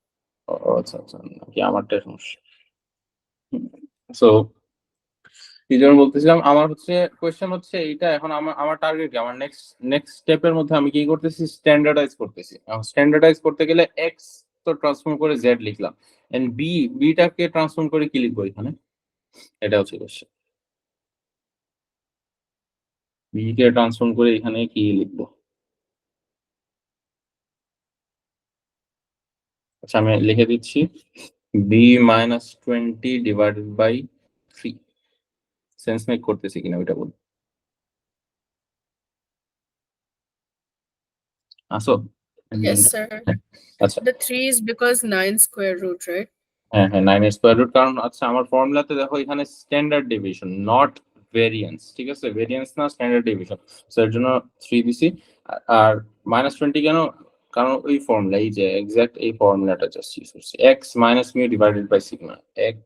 [SPEAKER 1] আচ্ছা নাকি আমারটা সমস্যা। সো কি যেন বলতেছিলাম, আমার হচ্ছে কোয়েশ্চেন হচ্ছে এইটা, এখন আমার টার্গেট কি, আমার নেক্সট স্টেপের মধ্যে আমি কি করতেছি, স্ট্যান্ডার্ডাইজ করতেছি। এখন স্ট্যান্ডার্ডাইজ করতে গেলে এক্স তো ট্রান্সফর্ম করে জেড লিখলাম, এন্ড বিটাকে ট্রান্সফর্ম করে কি লিখবো এখানে, এটা হচ্ছে কোয়েশ্চেন। বি কে ট্রান্সফর্ম করে এখানে কি লিখবো, আচ্ছা আমি লিখে দিচ্ছি b minus 20 divided by 3। Sense make করতেছি কিনা ওইটা বল, আসো?
[SPEAKER 2] Yes, sir.
[SPEAKER 1] আচ্ছা,
[SPEAKER 2] The 3 is because 9 square root, right?
[SPEAKER 1] হ্যাঁ 9 এর স্কয়ার রুট, কারণ আচ্ছা আমার ফর্মুলাতে দেখো এখানে স্ট্যান্ডার্ড ডেভিয়েশন নট ভেরিয়েন্স। ঠিক আছে, ভেরিয়েন্স না, স্ট্যান্ডার্ড ডেভিয়েশন। সো এর জন্য 3 দিছি। আর -20 কেন? কারণ ওই ফর্মুলা, এই যে এক্সাক্ট এই ফর্মুলাটা জাস্ট ইউজ করছি, x minus mu divided by sigma, x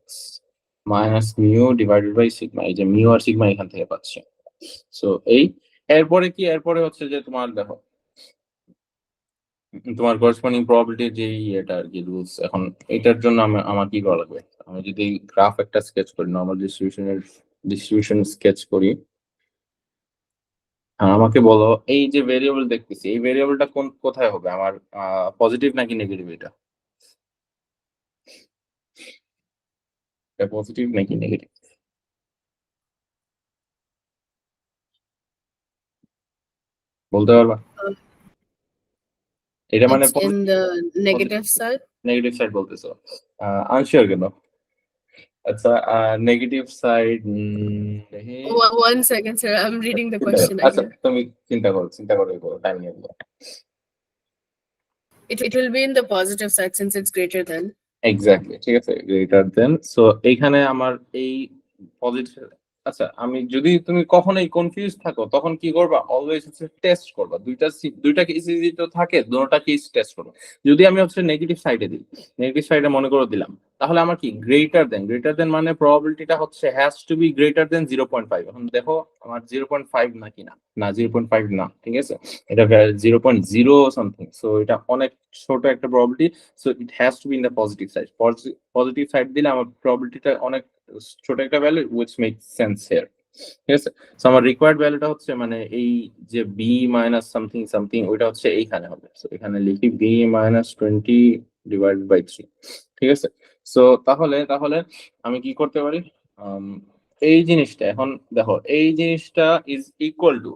[SPEAKER 1] minus mu divided by sigma, এই যে মিউ আর সিগমা এখান থেকে পাচ্ছি। সো এই এরপরে কি, এরপরে হচ্ছে যে তোমার দেখো তোমার করসপন্ডিং প্রবাবিলিটি যে এটা আর কি রুলস। এখন এটার জন্য আমার কি করা লাগবে? আমি যদি গ্রাফ একটা স্কেচ করি, নরমাল ডিস্ট্রিবিউশন স্কেচ করি, আমাকে বলো এই যে ভেরিয়েবল দেখতেছি, এই ভেরিয়েবলটা কোথায় হবে আমার, পজিটিভ নাকি নেগেটিভ? এটা পজিটিভ নাকি নেগেটিভ বলতে পারবা? এটা মানে
[SPEAKER 2] It's in the negative side.
[SPEAKER 1] Negative side বলতেছো, আনশিওর কেন? আচ্ছা, negative side
[SPEAKER 2] One second, sir. I'm reading the question
[SPEAKER 1] আচ্ছা,
[SPEAKER 2] again.
[SPEAKER 1] তুমি চিন্তা করে বলো, টাইম নিয়ে বলো।
[SPEAKER 2] It will be in the positive side since it's greater than.
[SPEAKER 1] Exactly, ঠিক আছে, গ্রেটার দেন। সো এইখানে আমার এই পজিটিভ, আচ্ছা আমি যদি তুমি কখনোই কনফিউজ থাকো তখন কি করবা, অলওয়েজ হচ্ছে টেস্ট করবা, দুইটা কেস তো থাকে, দুটোটা কেস টেস্ট করবা। যদি আমি হচ্ছে নেগেটিভ সাইডে দিই, নেগেটিভ সাইডে মনে করে দিলাম, তাহলে আমার কি গ্রেটার দেন মানে প্রবাবিলিটিটা হচ্ছে has to be greater than 0.5। এখন দেখো আমার 0.5 নাকি না, না 0.5 না, ঠিক আছে, এটা 0.0 সামথিং। সো এটা অনেক ছোট একটা probability, so it has to be in the positive side. Positive side দিলে আমার প্রবাবিলিটিটা অনেক ছোট একটা value, which make sense here, ঠিক আছে। সো আমার রিকোয়ার্ড ভ্যালুটা হচ্ছে মানে এই যে বি মাইনাস সামথিং সামথিং, ওইটা হচ্ছে এইখানে হবে। সো এখানে লিখি বি মাইনাস 20 ডিভাইডেড বাই 3, ঠিক আছে। সো তাহলে আমি কি করতে পারি, এই জিনিসটা এখন দেখো, এই জিনিসটা ইজ ইকুয়াল টু,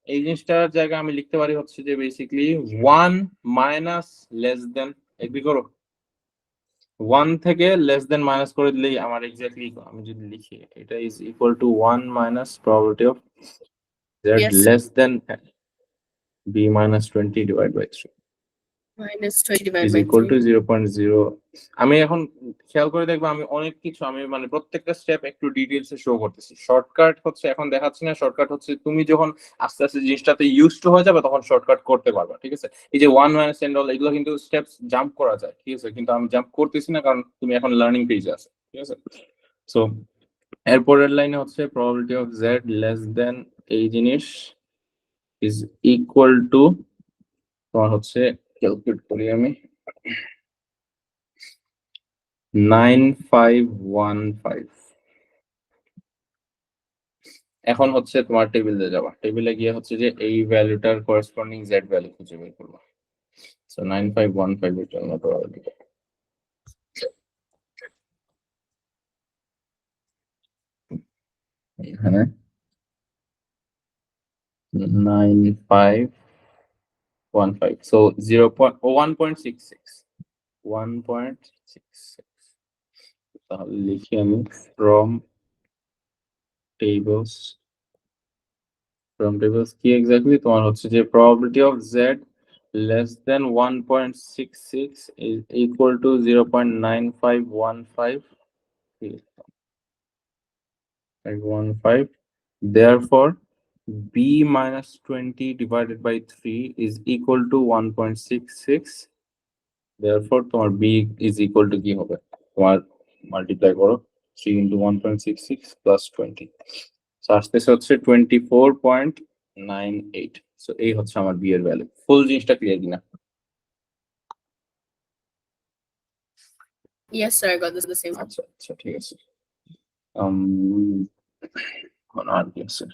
[SPEAKER 1] এই জিনিসটার জায়গায় আমি লিখতে পারি হচ্ছে যে basically 1 minus less than, agree করো? 1 থেকে লেস দেন মাইনাস করে দিলেই আমার এক্স্যাক্টলি, আমি যদি লিখি এটা is equal to 1 minus probability of z
[SPEAKER 2] Yes, sir.
[SPEAKER 1] Less than b minus 20 divide by 3
[SPEAKER 2] Minus 20 divided
[SPEAKER 1] is
[SPEAKER 2] by
[SPEAKER 1] equal to
[SPEAKER 2] 3.
[SPEAKER 1] 0.0। আমি এখন খেয়াল করে দেখবো, আমি অনেক কিছু আমি মানে প্রত্যেকটা স্টেপ একটু ডিটেইলসে শো করতেছি। শর্টকাট হচ্ছে এখন দেখাচ্ছি না, শর্টকাট হচ্ছে তুমি যখন আস্তে আস্তে জিনিসটাতে ইউজ টু হয়ে যাবে তখন শর্টকাট করতে পারবা, ঠিক আছে। এই যে 1 মাইনাস এন্ড অল, এগুলো কিন্তু স্টেপস জাম্প করা যায়, ঠিক আছে, কিন্তু আমি জাম্প করতেছি না কারণ তুমি এখন লার্নিং পেজে আছো, ঠিক আছে। সো এরপরের লাইনে হচ্ছে probability of z less than এই জিনিস ইজ ইকুয়াল টু, তোমার হচ্ছে ক্যালকুলেট করি আমি, 9515। এখন হচ্ছে তোমার টেবিলে যাবা, টেবিলে গিয়ে হচ্ছে যে এই ভ্যালুটার করেসপন্ডিং জেড ভ্যালু খুঁজে বের করবা। সো 9515 এর জন্য প্রবাবিলিটি এখানে 9515, সো 1.66, তাহলে লিখি আমি ফ্রম টেবলস কি এক্স্যাক্টলি, তোমার হচ্ছে যে probability of z less than 1.66 is equal to 0.9515, therefore b minus 20 divided by 3 is equal to 1.66, therefore তোমার b is equal to কি হবে, তোমার মাল্টিপ্লাই করো 3 into 1.66 plus 20, সো আসতেছে হচ্ছে 24.98। সো এই হচ্ছে আমার বি এর ভ্যালু। ফুল জিনিসটা ক্লিয়ার কিনা?
[SPEAKER 2] Yes, sir. I got this the same.
[SPEAKER 1] আচ্ছা আচ্ছা, ঠিক আছে। এখন আর কি আছে?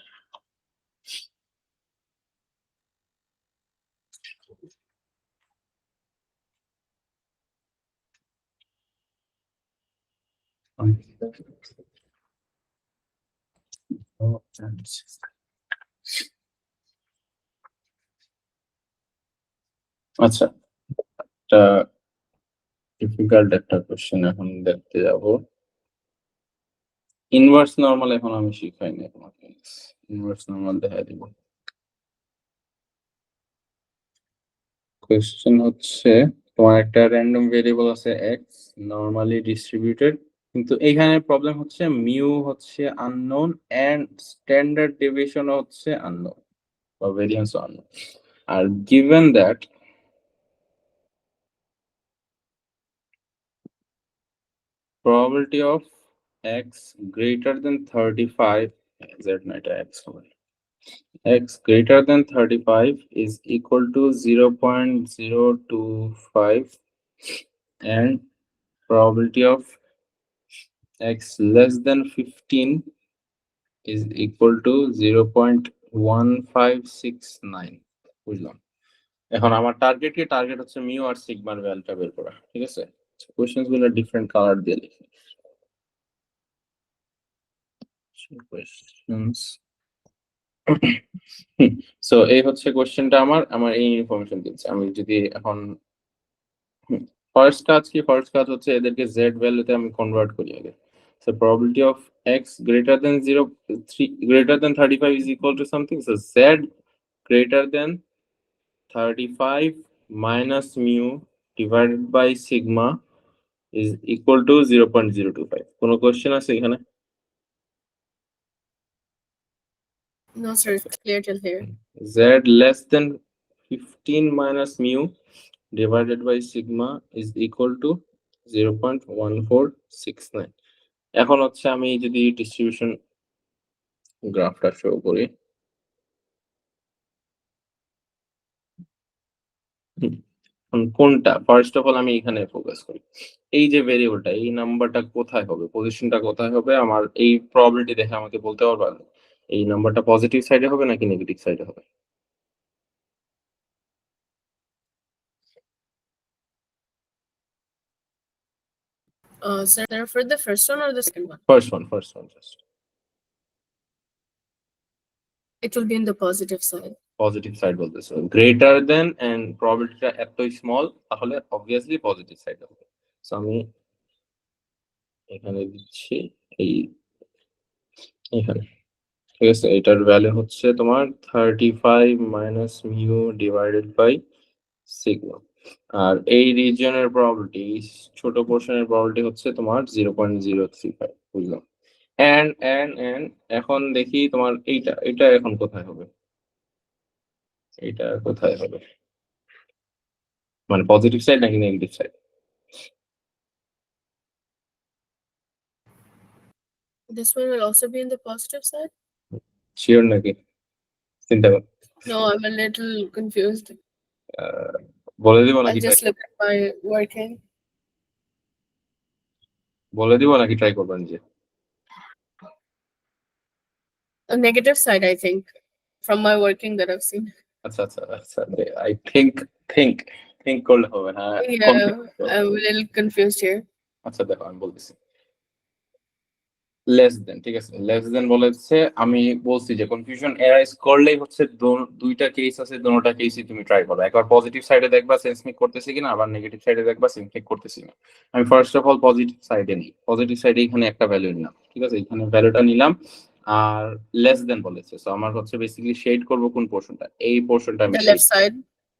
[SPEAKER 1] আচ্ছা, একটা ডিফিকাল্ট একটা কোশ্চেন এখন দেখতে যাব। ইনভার্স নরমাল এখন আমি শিখাই না তোমাকে, ইনভার্স নরমাল দেখাই দিব। কোশ্চেন হচ্ছে তোমার একটা র্যান্ডম ভেরিয়েবল আছে এক্স, নরমালি ডিস্ট্রিবিউটেড, কিন্তু এইখানে প্রবলেম হচ্ছে মিউ হচ্ছে আননোন এন্ড স্ট্যান্ডার্ড ডেভিয়েশন হচ্ছে আননোন বা ভেরিয়েন্স আননোন। আর given that probability of x greater than 35 z not x হবে x greater than 35 is equal to 0.025 and probability of x less than 15 is equal to 0.1569 বুঝলাম এখন আমার target কি target হচ্ছে mu আর সিগমার ভ্যালুটা বের করা ঠিক আছে কোশ্চেনস গুলো ডিফারেন্ট কালার দিয়ে লিখি কোশ্চেনস সো এই হচ্ছে কোশ্চেনটা আমার এই ইনফরমেশন দিচ্ছে আমি যদি এখন ফার্স্ট কাজ কি ফার্স্ট কাজ হচ্ছে এদেরকে জেড ভ্যালুতে আমি কনভার্ট করি আগে so probability of x greater than greater than 35 is equal to something so z greater than 35 minus mu divided by sigma is equal to 0.025 কোনো কোশ্চেন আছে এখানে
[SPEAKER 2] No, sir, it's clear till here.
[SPEAKER 1] z less than 15 minus mu divided by sigma is equal to 0.1469 এখন হচ্ছে আমি যদি distribution গ্রাফটা show করি কোনটা ফার্স্ট অফ অল আমি এখানে ফোকাস করি এই যে ভেরিয়েবলটা এই নাম্বারটা কোথায় হবে পজিশনটা কোথায় হবে আমার এই প্রবাবিলিটি দেখে আমাকে বলতে পারবা এই নাম্বারটা পজিটিভ সাইডে হবে নাকি নেগেটিভ সাইডে হবে
[SPEAKER 2] Sir, for the first one or the second one?
[SPEAKER 1] First one just
[SPEAKER 2] It will be in the positive side.
[SPEAKER 1] Positive side বলতেছে গ্রেটার দেন এন্ড প্রবাবিলিটিটা এতই স্মল তাহলে অবভিয়াসলি পজিটিভ সাইড হবে সো আমি এখানে দিচ্ছি এই এখানে ঠিক আছে এটার ভ্যালু হচ্ছে তোমার 35 minus mu divided by sigma আর এই রিজিয়নের প্রবাবিলিটি ছোট পোরশনের প্রবাবিলিটি হচ্ছে তোমার 0.035 বুঝলাম এন্ড এখন দেখি তোমার এটা এখন কোথায় হবে এটা কোথায় হবে মানে পজিটিভ সাইড নাকি negative side
[SPEAKER 2] This one will also be in the positive side?
[SPEAKER 1] Sure নাকি চিন্তা কর
[SPEAKER 2] No, I'm a little confused.
[SPEAKER 1] বলে দিব
[SPEAKER 2] I'll
[SPEAKER 1] নাকি
[SPEAKER 2] just look at my working.
[SPEAKER 1] বলে দিব নাকি ট্রাই করবেন যে
[SPEAKER 2] A negative side, I think, from my working that I've seen.
[SPEAKER 1] আচ্ছা আচ্ছা আচ্ছা আই থিংক করলে হবে না
[SPEAKER 2] Yeah, I'm a little confused here.
[SPEAKER 1] আচ্ছা দেখো আমি বলতেছি লেস দেন ঠিক আছে লেস দেন বলেছে আমি বলছি যে কনফিউশন এরাইজ করলেই হচ্ছে দুইটা কেস আছে দুটোটা কেসই তুমি ট্রাই করো একবার পজিটিভ সাইডে দেখবা সেন্স মেক করতেছি কিনা আবার নেগেটিভ সাইডে দেখবা সেন্স মেক করতেছি না আমি ফার্স্ট অফ অল পজিটিভ সাইডে নিই পজিটিভ সাইডে এখানে একটা ভ্যালু নিলাম ঠিক আছে এখানে ভ্যালুটা নিলাম আর লেস দেন বলেছে সো আমার হচ্ছে বেসিক্যালি শেড করব কোন পোরশনটা এই পোরশনটা আমি
[SPEAKER 2] The left side.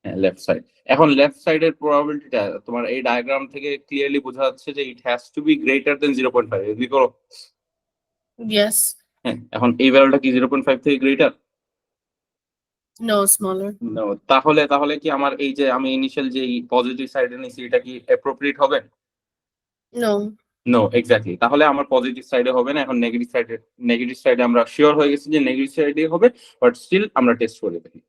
[SPEAKER 1] হ্যাঁ লেফট সাইড এখন লেফট সাইডের প্রবাবিলিটিটা তোমার এই ডায়াগ্রাম থেকে ক্লিয়ারলি বোঝা যাচ্ছে যে it has to be greater than 0.5 agree করো
[SPEAKER 2] Yes.
[SPEAKER 1] হ্যাঁ এখন এই ভ্যালুটা কি 0.5 থেকে গ্রেটার
[SPEAKER 2] No, smaller.
[SPEAKER 1] নো তাহলে কি আমার এই যে আমি ইনিশিয়াল যে পজিটিভ সাইডে নিছি এটা কি অ্যাপ্রোপ্রিয়েট হবে
[SPEAKER 2] No.
[SPEAKER 1] নো এক্স্যাক্টলি তাহলে আমার পজিটিভ সাইডে হবে না এখন নেগেটিভ সাইডে আমরা শিওর হয়ে গেছি যে নেগেটিভ সাইডে হবে বাট স্টিল আমরা টেস্ট করে দেখি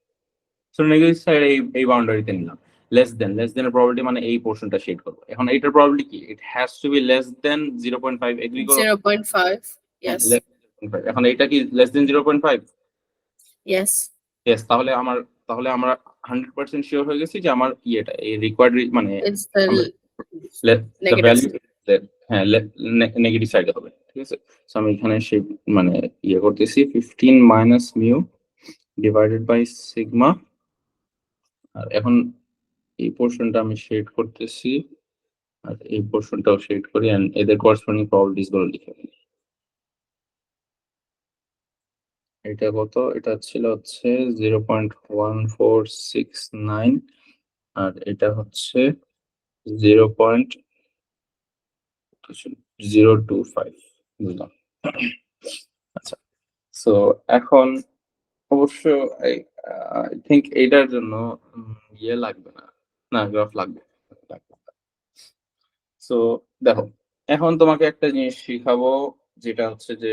[SPEAKER 1] সো নেগেটিভ সাইড এই বাউন্ডারিতে নিলাম লেস দেন এর প্রবাবিলিটি মানে এই পোরশনটা শেড করব এখন এটার প্রবাবিলিটি কি it has to be less than 0.5 agree করো
[SPEAKER 2] 0.5. Yes.
[SPEAKER 1] এখন এটা কি লেস দেন 0.5
[SPEAKER 2] Yes.
[SPEAKER 1] ইয়েস তাহলে আমরা 100% শিওর হয়ে গেছি যে আমার ইয়েটা এই রিকোয়ার্ড মানে
[SPEAKER 2] It's the
[SPEAKER 1] the
[SPEAKER 2] negative
[SPEAKER 1] value
[SPEAKER 2] side.
[SPEAKER 1] হ্যাঁ নেগেটিভ সাইডে হবে ঠিক আছে সো আমি এখানে সেই মানে ইয়ে করতেছি 15 minus mu divided by sigma আর এখন এই পোরশনটা আমি শেড করতেছি আর এই পোরশনটাও শেড করি এন্ড এদের করেসপন্ডিং প্রবাবিলিটিস গুলো লিখে ফেলি এটা কত এটা ছিল হচ্ছে 0.1469 আর এটা হচ্ছে 0.025 বুঝলাম আচ্ছা সো এখন অবশ্য আই থিঙ্ক এটার জন্য ইয়ে লাগবে না, না গ্রাফ লাগবে। সো দেখো, এখন তোমাকে একটা জিনিস শিখাবো, যেটা হচ্ছে যে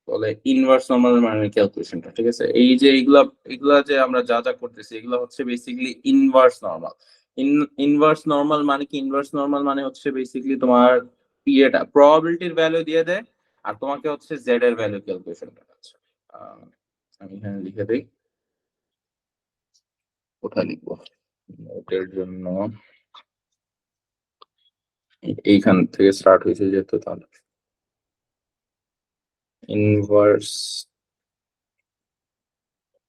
[SPEAKER 1] বলে ইনভার্স নরমাল মানে ক্যালকুলেশনটা, ঠিক আছে? এই যে এগুলা এগুলা যে আমরা যা যা করতেছি এগুলা হচ্ছে basically inverse normal. Inverse normal মানে কি? ইনভার্স নরমাল মানে হচ্ছে বেসিক্যালি তোমার ইয়েটা প্রবাবিলিটির ভ্যালু দিয়ে দেয়, আর তোমাকে হচ্ছে জেড এর ভ্যালু ক্যালকুলেশন করা আছে। আমি এখানে লিখে দিই, কোথায় লিখবো নোটের জন্য, এইখান থেকে স্টার্ট হয়েছে যেহেতু, তাহলে ইনভার্স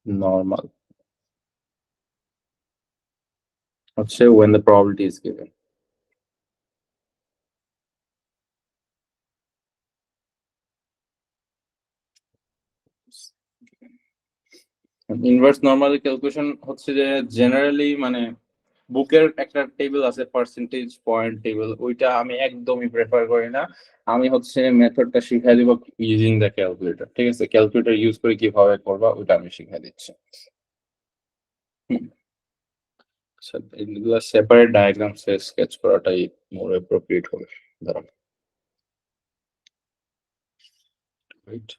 [SPEAKER 1] নরমাল হচ্ছে when the probability is given. Inverse normal calculation হচ্ছে যে জেনারেলি মানে বুকের একটা টেবিল আছে পার্সেন্টেজ পয়েন্ট টেবিল, ওইটা আমি একদমই প্রেফার করি না। আমি হচ্ছে মেথডটা শিখাই দিব ইউজিং দ্য ক্যালকুলেটর, ঠিক আছে? ক্যালকুলেটর ইউজ করে কিভাবে করবা ওইটা আমি শিখাই দিচ্ছি। আচ্ছা, এগুলো সেপারেট ডায়াগ্রাম স্কেচ করাটাই মোর অ্যাপ্রোপ্রিয়েট হবে, দাঁড়াও। রাইট,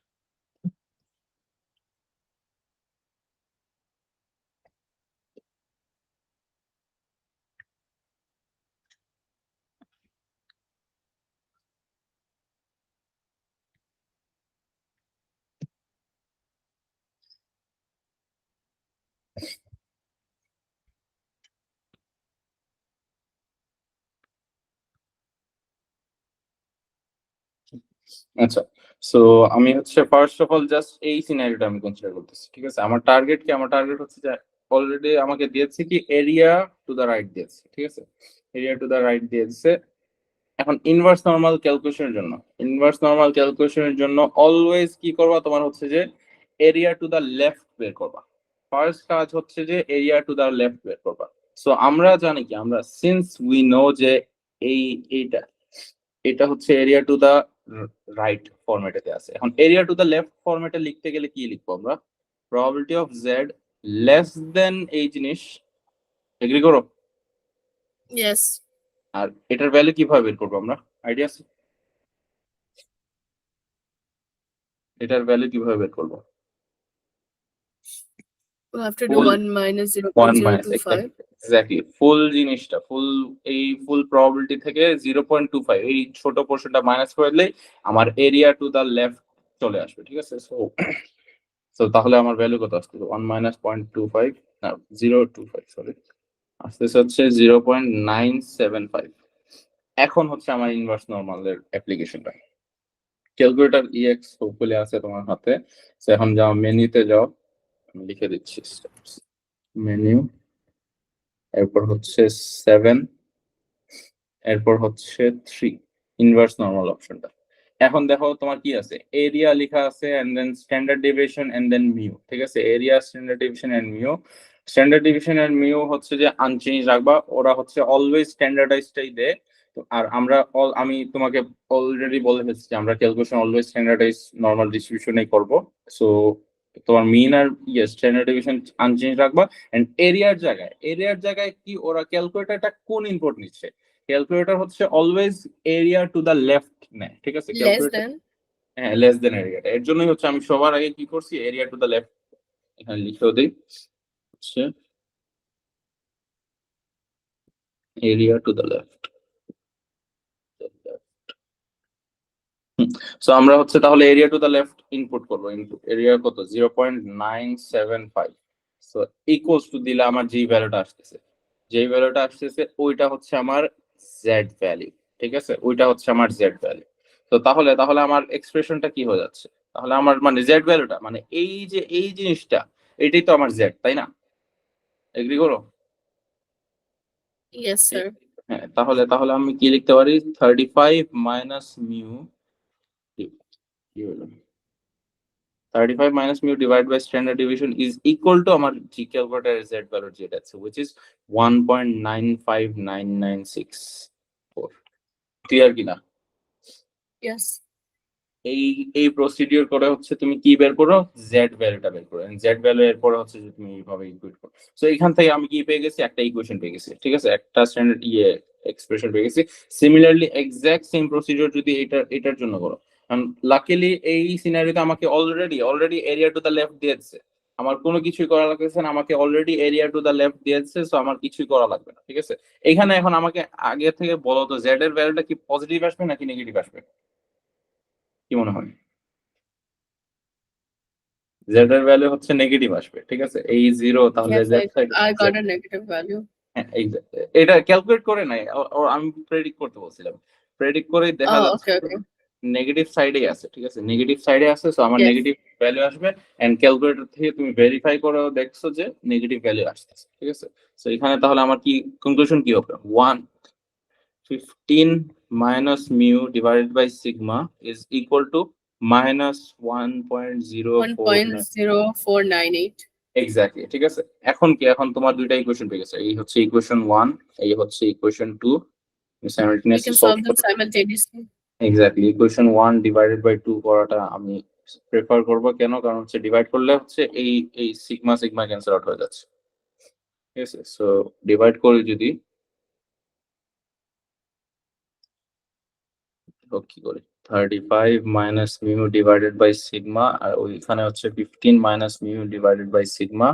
[SPEAKER 1] আচ্ছা। সো আমি হচ্ছে ফার্স্ট অফ অল জাস্ট এই সিনারিওটা আমি কনসিডার করতেছি, ঠিক আছে? আমার টার্গেট কি? আমার টার্গেট হচ্ছে যে অলরেডি আমাকে দিয়েছে কি এরিয়া টু দা রাইট দিয়েছে, ঠিক আছে? এরিয়া টু দা রাইট দিয়েছে। এখন ইনভার্স নরমাল ক্যালকুলেশনের জন্য, ইনভার্স নরমাল ক্যালকুলেশনের জন্য অলওয়েজ কি করবা? তোমার হচ্ছে যে এরিয়া টু দা লেফট বের করবা। ফার্স্ট কাজ হচ্ছে যে এরিয়া টু দা লেফট বের করবা। সো আমরা জানি কি, আমরা সিন্স উই নো যে এই এইটা এটা হচ্ছে এরিয়া টু দা রাইট ফরম্যাটে আছে। এখন এরিয়া টু দা লেফট ফরম্যাটে লিখতে গেলে কি লিখবো আমরা? প্রবাবিলিটি অফ জেড লেস দেন এই জিনিস, এগ্রি করো?
[SPEAKER 2] Yes.
[SPEAKER 1] আর এটার ভ্যালু কিভাবে বের করবো আমরা? আইডিয়া আছে? এটার ভ্যালু কিভাবে বের করবো?
[SPEAKER 2] We'll have to do
[SPEAKER 1] full
[SPEAKER 2] 1 minus
[SPEAKER 1] 1 minus
[SPEAKER 2] 0.025.
[SPEAKER 1] Exactly full জিনিসটা, এই ফুল প্রবাবিলিটি থেকে 0.25 এই ছোট পোর্শনটা মাইনাস করে দিলেই আমার এরিয়া টু দা লেফট চলে আসবে, ঠিক আছে? সো সো তাহলে আমার ভ্যালু কত আসছে? 1 মাইনাস 0.25, না 0.25, সরি, আসতেছে হচ্ছে 0.975। এখন হচ্ছে আমার ইনভার্স নরমালের অ্যাপ্লিকেশনটা। ক্যালকুলেটর ইএক্স হোপফুলি আছে তোমার হাতে। সো এখন যাও মেনুতে যাও, আমি লিখে দিচ্ছি মেনু, এরপর হচ্ছে 7, এরপর হচ্ছে 3, ইনভার্স নরমাল অপশনটা। এখন দেখো তোমার কি আছে, এরিয়া লেখা আছে and then standard deviation and then mu, ঠিক আছে? Area, standard deviation and mu. Standard deviation and mu হচ্ছে যে আনচেঞ্জ রাখবা, ওরা হচ্ছে অলওয়েজ স্ট্যান্ডার্ডাইজডটাই দেয়। তো আর আমি তোমাকে অলরেডি বলে ফেলছি যে আমরা ক্যালকুলেশন অলওয়েজ স্ট্যান্ডার্ডাইজ নরমাল ডিস্ট্রিবিউশনেই করব। সো তোমার মিন আর স্ট্যান্ডার্ড ডেভিয়েশন আনচেঞ্জ রাখবা। এন্ড এরিয়ার জায়গায় কি ওরা ক্যালকুলেটরটা কোন ইনপুট নিচ্ছে? ক্যালকুলেটর হচ্ছে always area to the left নেয়, ঠিক আছে?
[SPEAKER 2] Less
[SPEAKER 1] calculator,
[SPEAKER 2] than.
[SPEAKER 1] হ্যাঁ, লেস দেন এরিয়াটা। এর জন্যই হচ্ছে আমি সবার আগে কি করছি, এরিয়া টু দা লেফট এখানে লিখেও দিই, হচ্ছে area to the left. So আমরা হচ্ছে তাহলে area to the left input করবো। ইনপুট এরিয়া কত? 0.975। সো ইকুয়ালস টু দিলে আমার যেই ভ্যালুটা আসতেছে, ওইটা হচ্ছে আমার জেড ভ্যালু, ঠিক আছে? ওইটা হচ্ছে আমার জেড ভ্যালু। তো তাহলে তাহলে আমার এক্সপ্রেশনটা কি হয়ে যাচ্ছে? তাহলে আমার মানে জেড ভ্যালুটা মানে এই যে এই জিনিসটা, এটাই তো আমার জেড, তাই না? এগ্রি করো?
[SPEAKER 2] Yes, sir.
[SPEAKER 1] হ্যাঁ, তাহলে তাহলে আমি কি লিখতে পারি? 35 মাইনাস মিউ, কি হলো, 35 minus mu divided by standard deviation is equal to আমার জি ক্যালকুলেটর z ভ্যালু যেটা আছে which is 1.95996 ক্লিয়ার কিনা?
[SPEAKER 2] Yes.
[SPEAKER 1] এই প্রসিডিওর করে হচ্ছে তুমি কি বের করো, জেড ভ্যালুটা বের করো। জেড ভ্যালু এরপরে হচ্ছে যে তুমি এইভাবে ইকুয়েট করো। সো এখান থেকে আমি কি পেয়ে গেছি, একটা ইকুয়েশন পেয়ে গেছি, ঠিক আছে, একটা স্ট্যান্ডার্ড এক্সপ্রেশন পেয়ে গেছি। সিমিলারলি এক্সাক্ট সেম প্রসিডিওর যদি এটার জন্য করো, লাকিলি এই সিনারিওতে আমাকে already area to the left দিয়েছে, আমার কোনো কিছুই করা লাগতেছে না, আমাকে already area to the left দিয়েছে, সো আমার কিছুই করা লাগবে না, ঠিক আছে। এখানে এখন আমাকে আগে থেকে বলো তো জেড এর ভ্যালুটা কি পজিটিভ আসবে নাকি নেগেটিভ আসবে, কি মনে হয়? জেড এর ভ্যালু হচ্ছে নেগেটিভ আসবে, ঠিক আছে, এই জিরো, তাহলে
[SPEAKER 2] Yes,
[SPEAKER 1] Z side
[SPEAKER 2] I got a negative value.
[SPEAKER 1] এটা ক্যালকুলেট করে নাই, আমি প্রেডিক্ট করতে বলছিলাম, প্রেডিক্ট করে দেখা
[SPEAKER 2] Oh,
[SPEAKER 1] যাচ্ছে
[SPEAKER 2] okay, okay.
[SPEAKER 1] নেগেটিভ সাইডেই আছে, ঠিক আছে, নেগেটিভ সাইডে আছে, সো আমার
[SPEAKER 2] Yes.
[SPEAKER 1] নেগেটিভ ভ্যালু আসবে, এন্ড ক্যালকুলেটর থেকে তুমি ভেরিফাই করে দেখছো যে নেগেটিভ ভ্যালু আসছে, ঠিক আছে। সো এখানে তাহলে আমার কি কনক্লুশন কি হবে, 115 minus mu divided by sigma is equal to minus 1.049.
[SPEAKER 2] 1.0498.
[SPEAKER 1] Exactly, ঠিক আছে। এখন কি, এখন তোমার দুইটা ইকুয়েশন পেয়ে গেছে, এই হচ্ছে ইকুয়েশন 1, এই হচ্ছে equation 2,
[SPEAKER 2] We
[SPEAKER 1] simultaneously
[SPEAKER 2] can
[SPEAKER 1] solve
[SPEAKER 2] solve them simultaneously.
[SPEAKER 1] Exactly equation 1 divided by 2 করাটা আমি প্রেফার করব, কেন, কারণ হচ্ছে ডিভাইড করলে হচ্ছে এই সিগমা সিগমা ক্যান্সেল আউট হয়ে যাচ্ছে, ঠিক আছে। সো ডিভাইড করে যদি কি করি, 35 minus mu divided by sigma, আর ওইখানে হচ্ছে 15 minus mu divided by sigma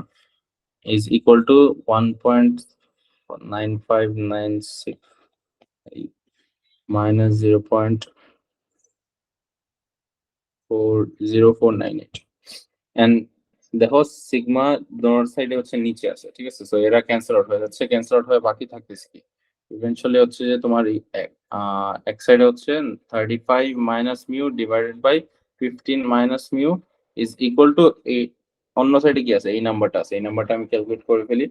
[SPEAKER 1] is equal to 1.9596 minus 0.40498, and দেখো সিগমা ডোনার সাইডে হচ্ছে নিচে আছে, ঠিক আছে, সো এরা ক্যান্সেল আউট হয়ে যাচ্ছে, ক্যান্সেল আউট হয়ে বাকি থাকতেছে কি, ইভেনচুয়ালি হচ্ছে যে তোমার এক সাইডে হচ্ছে 35 minus mu divided by 15 minus mu is equal to এই অন্য সাইডে কি আছে, এই নাম্বারটা আছে, এই নাম্বারটা আমি ক্যালকুলেট করে ফেলি,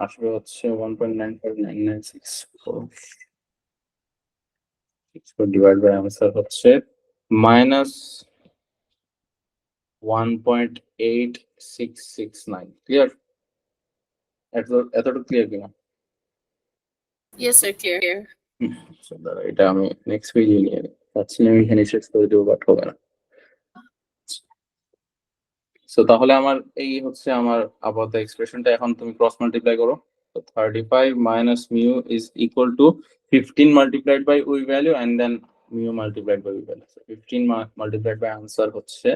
[SPEAKER 1] আসবে হচ্ছে 1.95996 ডিভাইড বাই আনসার হচ্ছে মাইনাস 1.8669, ক্লিয়ার? এতটুকু ক্লিয়ার কিনা?
[SPEAKER 2] Yes, sir, clear.
[SPEAKER 1] So, দাঁড়া, এটা আমি নেক্সট পেজে নিয়ে চাচ্ছিলাম আমি এখানে শেষ করে দেবো, বাট হবে না। সো তাহলে আমার এই হচ্ছে আমার আপাতত এক্সপ্রেশনটা, এখন তুমি ক্রস মাল্টিপ্লাই করো, তো 35 minus mu is equal to 15 multiplied by ওই value and then mu multiplied by ওই ভ্যালু, 15 মাল্টিপ্লাইড বাই আনসার হচ্ছে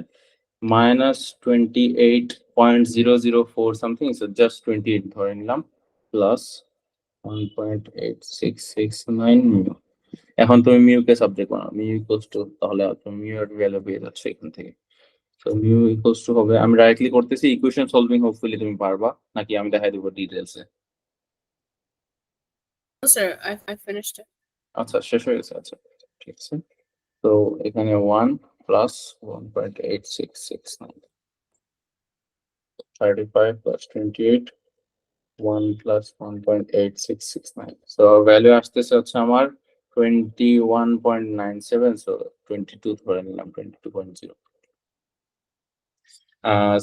[SPEAKER 1] মাইনাস 28.004 সামথিং, সো জাস্ট 28 ধরে নিলাম, প্লাস 1.8669 মিউ। এখন তুমি মিউকে সাবজেক্ট বানাও, মিউ ইকুয়ালস টু, তাহলে তুমি মিউ এর ভ্যালু পেয়ে যাচ্ছ এখান থেকে। সো মিউ ইকুয়ালস টু হবে, আমি ডাইরেক্টলি করতেছি, ইকুয়েশন সলভিং হোপফুলি তুমি পারবা, নাকি আমি দেখাই দেবো ডিটেইলসে?
[SPEAKER 2] No, sir, I finished it.
[SPEAKER 1] আচ্ছা, শেষ হয়ে গেছে, আচ্ছা ঠিক আছে। তো এখানে 1 plus 1.8669, 35 plus 28, 1 plus 1.8669, so value আসতেছে হচ্ছে আমার 21.97, সো 22 ধরে নিলাম, 22.0।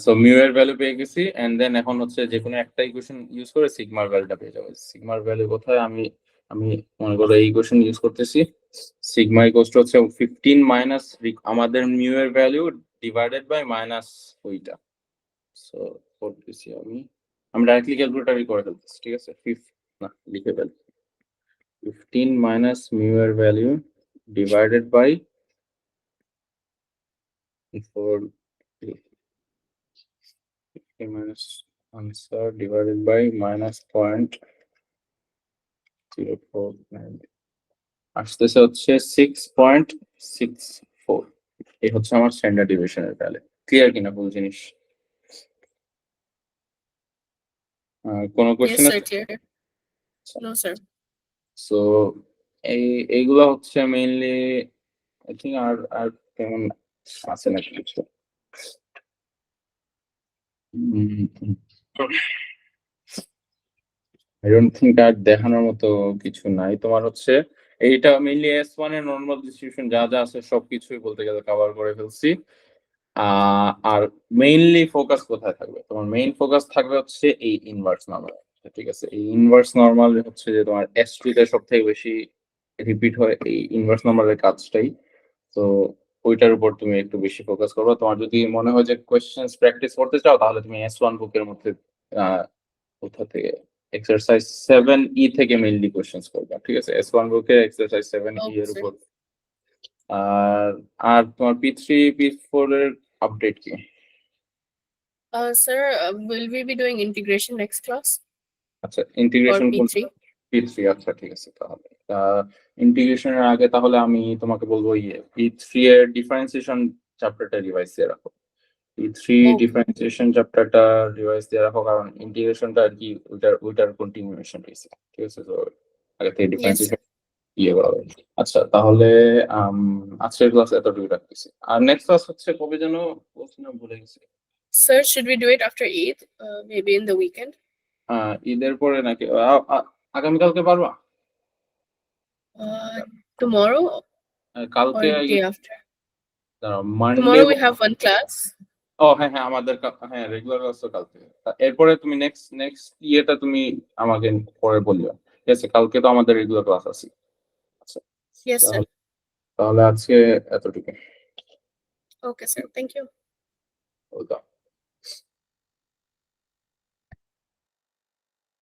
[SPEAKER 1] সো মিউ এর ভ্যালু পেয়ে গেছি, এন্ড দেন এখন হচ্ছে যে কোনো একটা ইকুয়েশন ইউজ করে সিগমার ভ্যালুটা পেয়ে যাবো। সিগমার ভ্যালু কোথায়, আমি আমি মনে করো এই ইকুয়েশন ইউজ করতেছি, সিগমা ইকুয়ালস টু হচ্ছে 15 মাইনাস আমাদের মিউ এর ভ্যালু ডিভাইডেড বাই মাইনাস ওইটা, সো করতেছি আমি ডাইরেক্টলি ক্যালকুলেটরই করে ফেলতেছি, ঠিক আছে, না লিখে ফেল, 15 মাইনাস মিউ এর value divided by 4 minus answer divided by minus 0.049, আসতেছে হচ্ছে 6.64, এই হচ্ছে আমার স্ট্যান্ডার্ড ডিভিশনের ভ্যালু। ক্লিয়ার কিনা ফুল জিনিস? কোন
[SPEAKER 2] Yes,
[SPEAKER 1] কোশ্চেন
[SPEAKER 2] sir,
[SPEAKER 1] আছে?
[SPEAKER 2] clear. No, sir.
[SPEAKER 1] সো এইগুলো হচ্ছে মেইনলি, আই থিঙ্ক আর কেমন আছে নাকি কিছু? আই ডোন্ট থিঙ্ক আর দেখানোর মতো কিছু নাই। তোমার হচ্ছে এইটা মেইনলি S1 এর নরমাল ডিস্ট্রিবিউশন যা যা আছে সবকিছুই বলতে গেলে কভার করে ফেলছি। আর মেইনলি ফোকাস কোথায় থাকবে, তোমার মেইন ফোকাস থাকবে হচ্ছে এই ইনভার্স নরমাল, ঠিক আছে। এই ইনভার্স নরমাল হচ্ছে যে তোমার S2 তে সব থেকে বেশি রিপিট হয় এই ইনভার্স নরমালের কাজটাই। তো ওইটার উপর তুমি একটু বেশি ফোকাস করবে। তোমার যদি মনে হয় যে কোয়েশ্চেন্স প্র্যাকটিস করতে চাও তাহলে তুমি S1 বুকের মধ্যে কোথা থেকে এক্সারসাইজ 7E থেকে মেইনলি কোয়েশ্চেন্স করবে, ঠিক আছে? S1 বুকে এক্সারসাইজ 7E
[SPEAKER 2] Okay,
[SPEAKER 1] এর
[SPEAKER 2] sir.
[SPEAKER 1] উপর। আর তোমার P3 P4 এর আপডেট কি?
[SPEAKER 2] Sir, will we be doing integration next class
[SPEAKER 1] আচ্ছা,
[SPEAKER 2] or
[SPEAKER 1] ইন্টিগ্রেশন কোন
[SPEAKER 2] P3?
[SPEAKER 1] P3? আচ্ছা, ঠিক আছে। তাহলে ইন্টিগ্রেশনের আগে তাহলে আমি তোমাকে বলবো P3 এর ডিফারেন্সিয়েশন চ্যাপ্টারটা রিভাইজ দিয়ে রাখো। P3
[SPEAKER 2] Okay.
[SPEAKER 1] ডিফারেন্সিয়েশন চ্যাপ্টারটা রিভাইজ দিয়ে রাখো, কারণ ইন্টিগ্রেশনটা আর কি ওইটার কন্টিনিউয়েশন রয়েছে, ঠিক আছে? তো আগে থেকে
[SPEAKER 2] Yes, sir.
[SPEAKER 1] ডিফারেন্সিয়েশন ইয়ে করা হবে। আচ্ছা, তাহলে আজকের ক্লাস এতটুকু রাখতেছি। আর নেক্সট ক্লাস হচ্ছে কবে যেন বলছি না, ভুলে গেছি।
[SPEAKER 2] Sir, should we do it after Eid? Maybe in the weekend?
[SPEAKER 1] ঈদের পরে নাকি আগামীকালকে পারবা?
[SPEAKER 2] Tomorrow or
[SPEAKER 1] কালকে
[SPEAKER 2] day after?
[SPEAKER 1] Monday.
[SPEAKER 2] Tomorrow we have one class.
[SPEAKER 1] ও হ্যাঁ হ্যাঁ, আমাদের হ্যাঁ রেগুলার ক্লাস তো কালকে। এরপরে তুমি নেক্সট ইয়েটা তুমি আমাকে পরে বলবে, ঠিক আছে? কালকে তো আমাদের রেগুলার ক্লাস আছে। আচ্ছা,
[SPEAKER 2] Yes, sir.
[SPEAKER 1] তাহলে আজকে এতটুকু।
[SPEAKER 2] Okay, sir. Thank you.
[SPEAKER 1] Welcome.